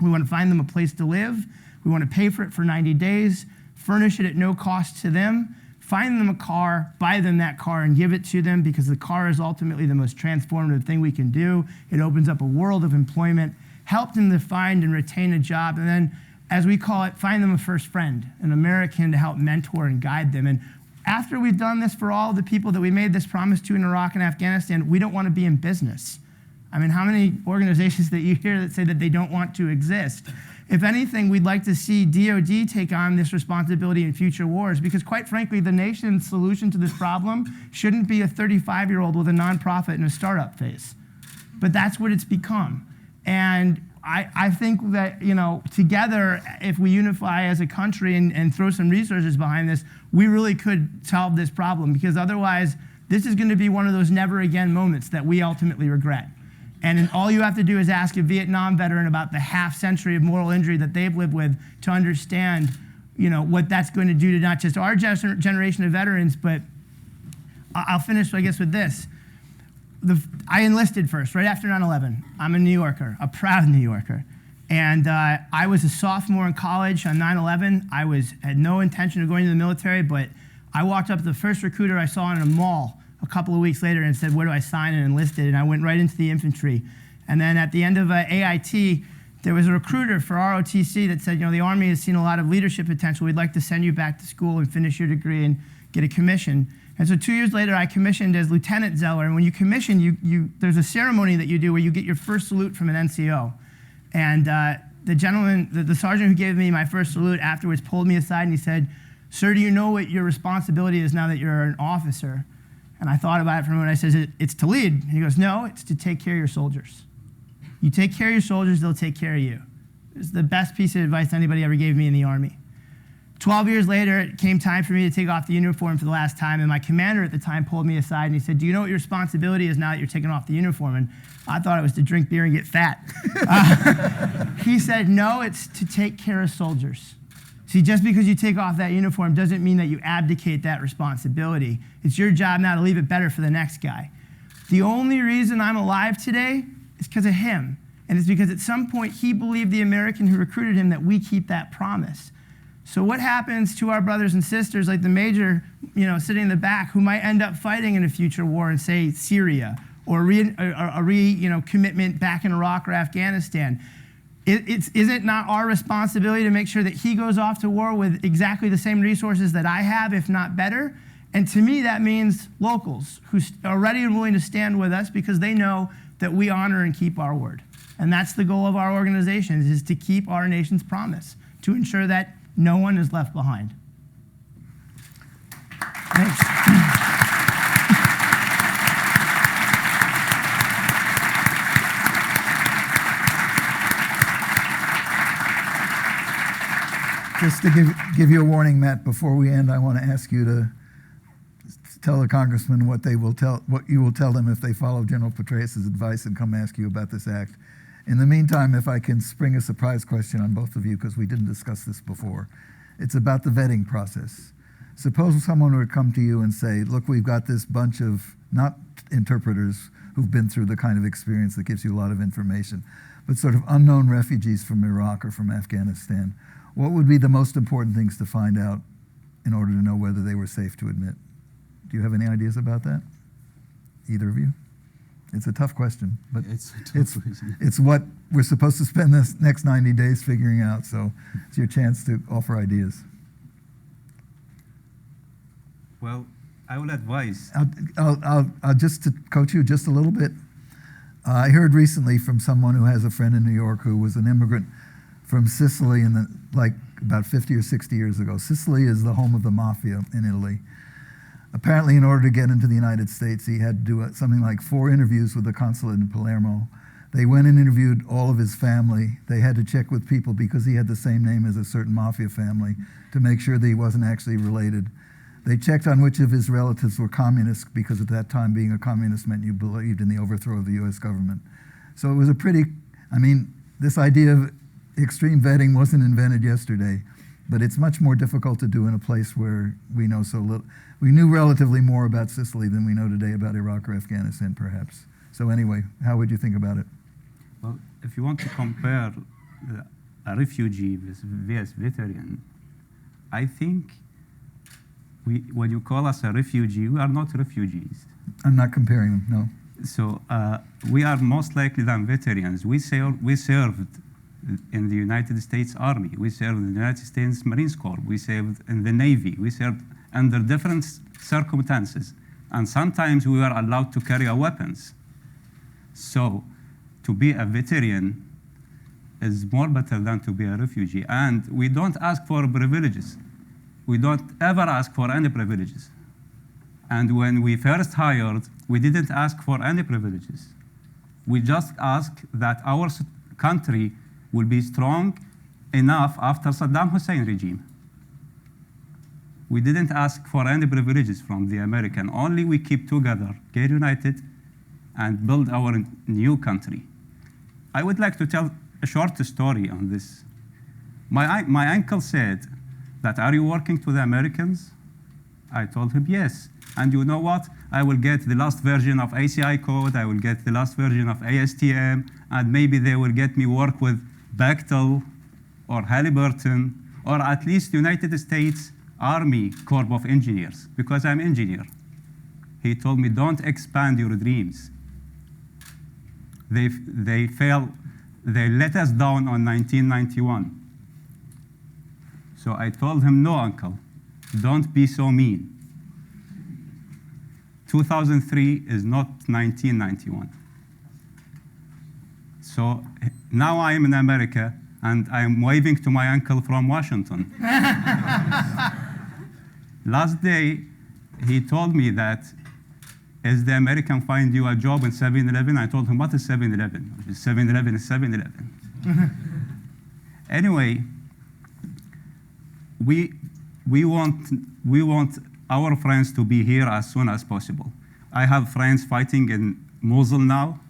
We want to find them a place to live. We want to pay for it for 90 days. Furnish it at no cost to them, find them a car, buy them that car, and give it to them, because the car is ultimately the most transformative thing we can do. It opens up a world of employment, help them to find and retain a job, and then, as we call it, find them a first friend, an American to help mentor and guide them. And after we've done this for all the people that we made this promise to in Iraq and Afghanistan, we don't want to be in business. I mean, how many organizations that you hear that say that they don't want to exist? If anything, we'd like to see DOD take on this responsibility in future wars, because quite frankly, the nation's solution to this problem shouldn't be a 35-year-old with a nonprofit in a startup phase. But that's what it's become. And I think that, together, if we unify as a country and throw some resources behind this, we really could solve this problem, because otherwise, this is going to be one of those never again moments that we ultimately regret. And all you have to do is ask a Vietnam veteran about the half century of moral injury that they've lived with to understand, what that's going to do to not just our generation of veterans, but I'll finish, I guess, with this. I enlisted first, right after 9/11. I'm a New Yorker, a proud New Yorker. And I was a sophomore in college on 9/11. I had no intention of going to the military, but I walked up to the first recruiter I saw in a mall a couple of weeks later and said, where do I sign, and enlisted, and I went right into the infantry. And then at the end of AIT, there was a recruiter for ROTC that said, the Army has seen a lot of leadership potential. We'd like to send you back to school and finish your degree and get a commission. And so 2 years later, I commissioned as Lieutenant Zeller. And when you commission, there's a ceremony that you do where you get your first salute from an NCO. And the gentleman, the sergeant who gave me my first salute afterwards pulled me aside and he said, sir, do you know what your responsibility is now that you're an officer? And I thought about it for a moment. I said, it's to lead. And he goes, no, it's to take care of your soldiers. You take care of your soldiers, they'll take care of you. It's the best piece of advice anybody ever gave me in the Army. 12 years later, it came time for me to take off the uniform for the last time, and my commander at the time pulled me aside and he said, do you know what your responsibility is now that you're taking off the uniform? And I thought it was to drink beer and get fat. He said, no, it's to take care of soldiers. See, just because you take off that uniform doesn't mean that you abdicate that responsibility. It's your job now to leave it better for the next guy. The only reason I'm alive today is because of him. And it's because at some point he believed, the American who recruited him, that we keep that promise. So what happens to our brothers and sisters like the major, sitting in the back, who might end up fighting in a future war in, say, Syria, or a commitment back in Iraq or Afghanistan? Is it not our responsibility to make sure that he goes off to war with exactly the same resources that I have, if not better? And to me, that means locals who are ready and willing to stand with us because they know that we honor and keep our word. And that's the goal of our organizations, is to keep our nation's promise, to ensure that no one is left behind. Thanks. Just to give you a warning, Matt, before we end, I want to ask you to tell the congressman what you will tell them if they follow General Petraeus' advice and come ask you about this act. In the meantime, if I can spring a surprise question on both of you, because we didn't discuss this before. It's about the vetting process. Suppose someone would come to you and say, look, we've got this bunch of, not interpreters who've been through the kind of experience that gives you a lot of information, but sort of unknown refugees from Iraq or from Afghanistan. What would be the most important things to find out in order to know whether they were safe to admit? Do you have any ideas about that? Either of you? It's a tough question, but it's what we're supposed to spend this next 90 days figuring out, so it's your chance to offer ideas. Well, I will advise. I'll just to coach you just a little bit. I heard recently from someone who has a friend in New York who was an immigrant from Sicily about 50 or 60 years ago. Sicily is the home of the mafia in Italy. Apparently, in order to get into the United States, he had to do something like 4 interviews with the consulate in Palermo. They went and interviewed all of his family. They had to check with people because he had the same name as a certain mafia family to make sure that he wasn't actually related. They checked on which of his relatives were communists because at that time being a communist meant you believed in the overthrow of the US government. So it was this idea of extreme vetting wasn't invented yesterday, but it's much more difficult to do in a place where we know so little. We knew relatively more about Sicily than we know today about Iraq or Afghanistan, perhaps. So anyway, how would you think about it? Well, if you want to compare a refugee with veteran, I think when you call us a refugee, we are not refugees. I'm not comparing them, no. So we are most likely than veterans. We served in the United States Army. We served in the United States Marine Corps. We served in the Navy. We served under different circumstances. And sometimes we were allowed to carry our weapons. So to be a veteran is more better than to be a refugee. And we don't ask for privileges. We don't ever ask for any privileges. And when we first hired, we didn't ask for any privileges. We just asked that our country will be strong enough after Saddam Hussein regime. We didn't ask for any privileges from the American. Only we keep together, get united, and build our new country. I would like to tell a short story on this. My uncle said that, are you working to the Americans? I told him yes. And you know what? I will get the last version of ACI code, I will get the last version of ASTM, and maybe they will get me work with Bechtel or Halliburton, or at least United States Army Corps of Engineers, because I'm engineer. He told me, don't expand your dreams. They let us down on 1991. So I told him, no, uncle, don't be so mean. 2003 is not 1991. So now I am in America, and I am waving to my uncle from Washington. Last day, he told me that, is the American find you a job in 7-Eleven? I told him, what is 7-Eleven? 7-Eleven is 7-Eleven. Anyway, we want our friends to be here as soon as possible. I have friends fighting in Mosul now.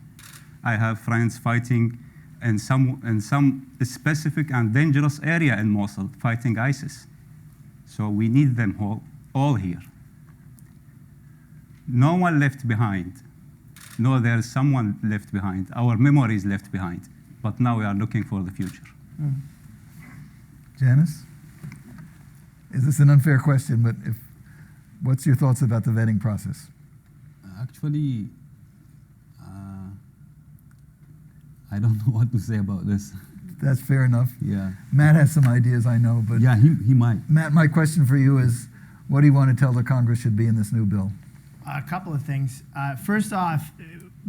I have friends fighting in some specific and dangerous area in Mosul, fighting ISIS. So we need them all here. No one left behind. No, there is someone left behind. Our memory is left behind. But now we are looking for the future. Janice? Is this an unfair question, but what's your thoughts about the vetting process? Actually, I don't know what to say about this. That's fair enough. Yeah. Matt has some ideas, I know, but Yeah, he might. Matt, my question for you is, what do you want to tell the Congress should be in this new bill? A couple of things. First off,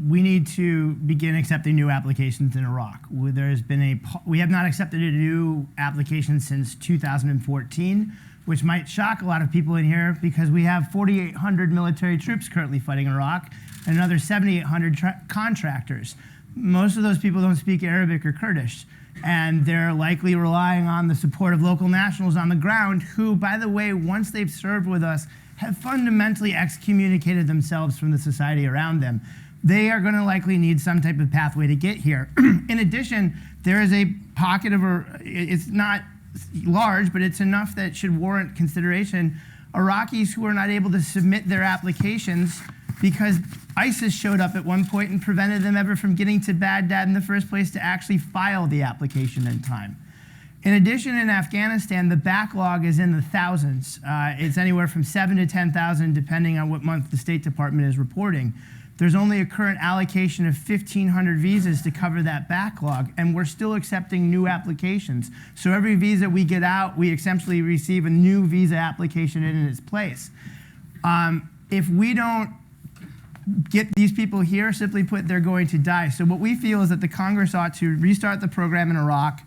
we need to begin accepting new applications in Iraq. We have not accepted a new application since 2014, which might shock a lot of people in here because we have 4,800 military troops currently fighting in Iraq and another 7,800 contractors. Most of those people don't speak Arabic or Kurdish, and they're likely relying on the support of local nationals on the ground who, by the way, once they've served with us, have fundamentally excommunicated themselves from the society around them. They are going to likely need some type of pathway to get here. In addition, there is a pocket of, it's not large, but it's enough that should warrant consideration. Iraqis who are not able to submit their applications because ISIS showed up at one point and prevented them ever from getting to Baghdad in the first place to actually file the application in time. In addition, in Afghanistan, the backlog is in the thousands. It's anywhere from 7,000 to 10,000, depending on what month the State Department is reporting. There's only a current allocation of 1,500 visas to cover that backlog, and we're still accepting new applications. So every visa we get out, we essentially receive a new visa application in its place. If we don't get these people here, simply put, they're going to die. So what we feel is that the Congress ought to restart the program in Iraq,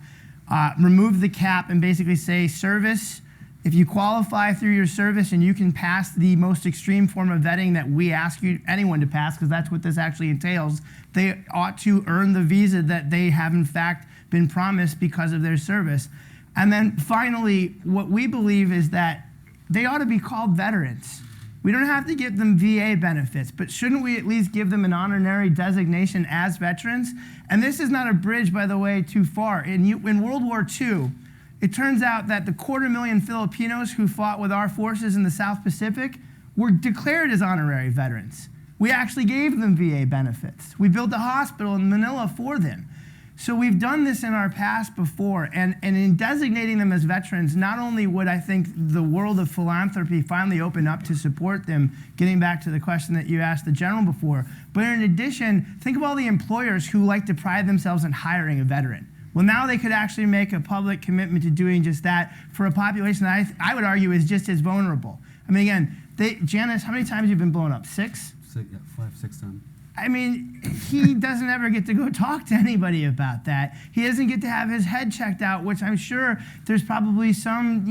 remove the cap, and basically say service. If you qualify through your service and you can pass the most extreme form of vetting that we ask anyone to pass, because that's what this actually entails, they ought to earn the visa that they have in fact been promised because of their service. And then finally, what we believe is that they ought to be called veterans. We don't have to give them VA benefits, but shouldn't we at least give them an honorary designation as veterans? And this is not a bridge, by the way, too far. In World War II, it turns out that the 250,000 Filipinos who fought with our forces in the South Pacific were declared as honorary veterans. We actually gave them VA benefits. We built a hospital in Manila for them. So we've done this in our past before, and in designating them as veterans, not only would I think the world of philanthropy finally open up to support them, getting back to the question that you asked the general before, but in addition, think of all the employers who like to pride themselves on hiring a veteran. Well, now they could actually make a public commitment to doing just that for a population that I would argue is just as vulnerable. I mean, again, Janice, how many times have you been blown up? 6? 5, 6 times. I mean, he doesn't ever get to go talk to anybody about that. He doesn't get to have his head checked out, which I'm sure there's probably some,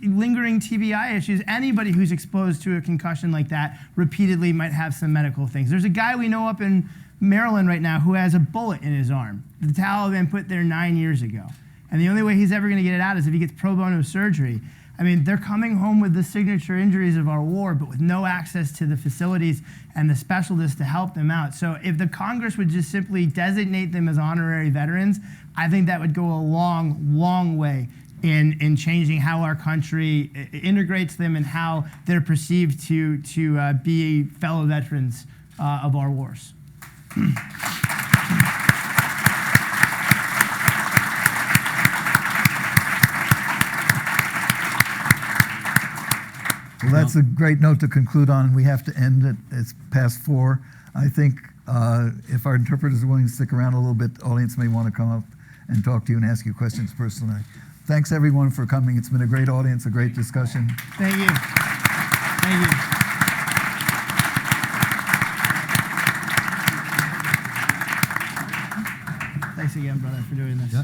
lingering TBI issues. Anybody who's exposed to a concussion like that repeatedly might have some medical things. There's a guy we know up in Maryland right now who has a bullet in his arm. The Taliban put there 9 years ago. And the only way he's ever going to get it out is if he gets pro bono surgery. I mean, they're coming home with the signature injuries of our war, but with no access to the facilities and the specialists to help them out. So if the Congress would just simply designate them as honorary veterans, I think that would go a long, long way in changing how our country integrates them and how they're perceived to be fellow veterans of our wars. Well, that's a great note to conclude on. We have to end it. It's past 4. I think if our interpreters are willing to stick around a little bit, the audience may want to come up and talk to you and ask you questions personally. Thanks, everyone, for coming. It's been a great audience, a great discussion. Thank you. Thank you. Thanks again, brother, for doing this. Yeah.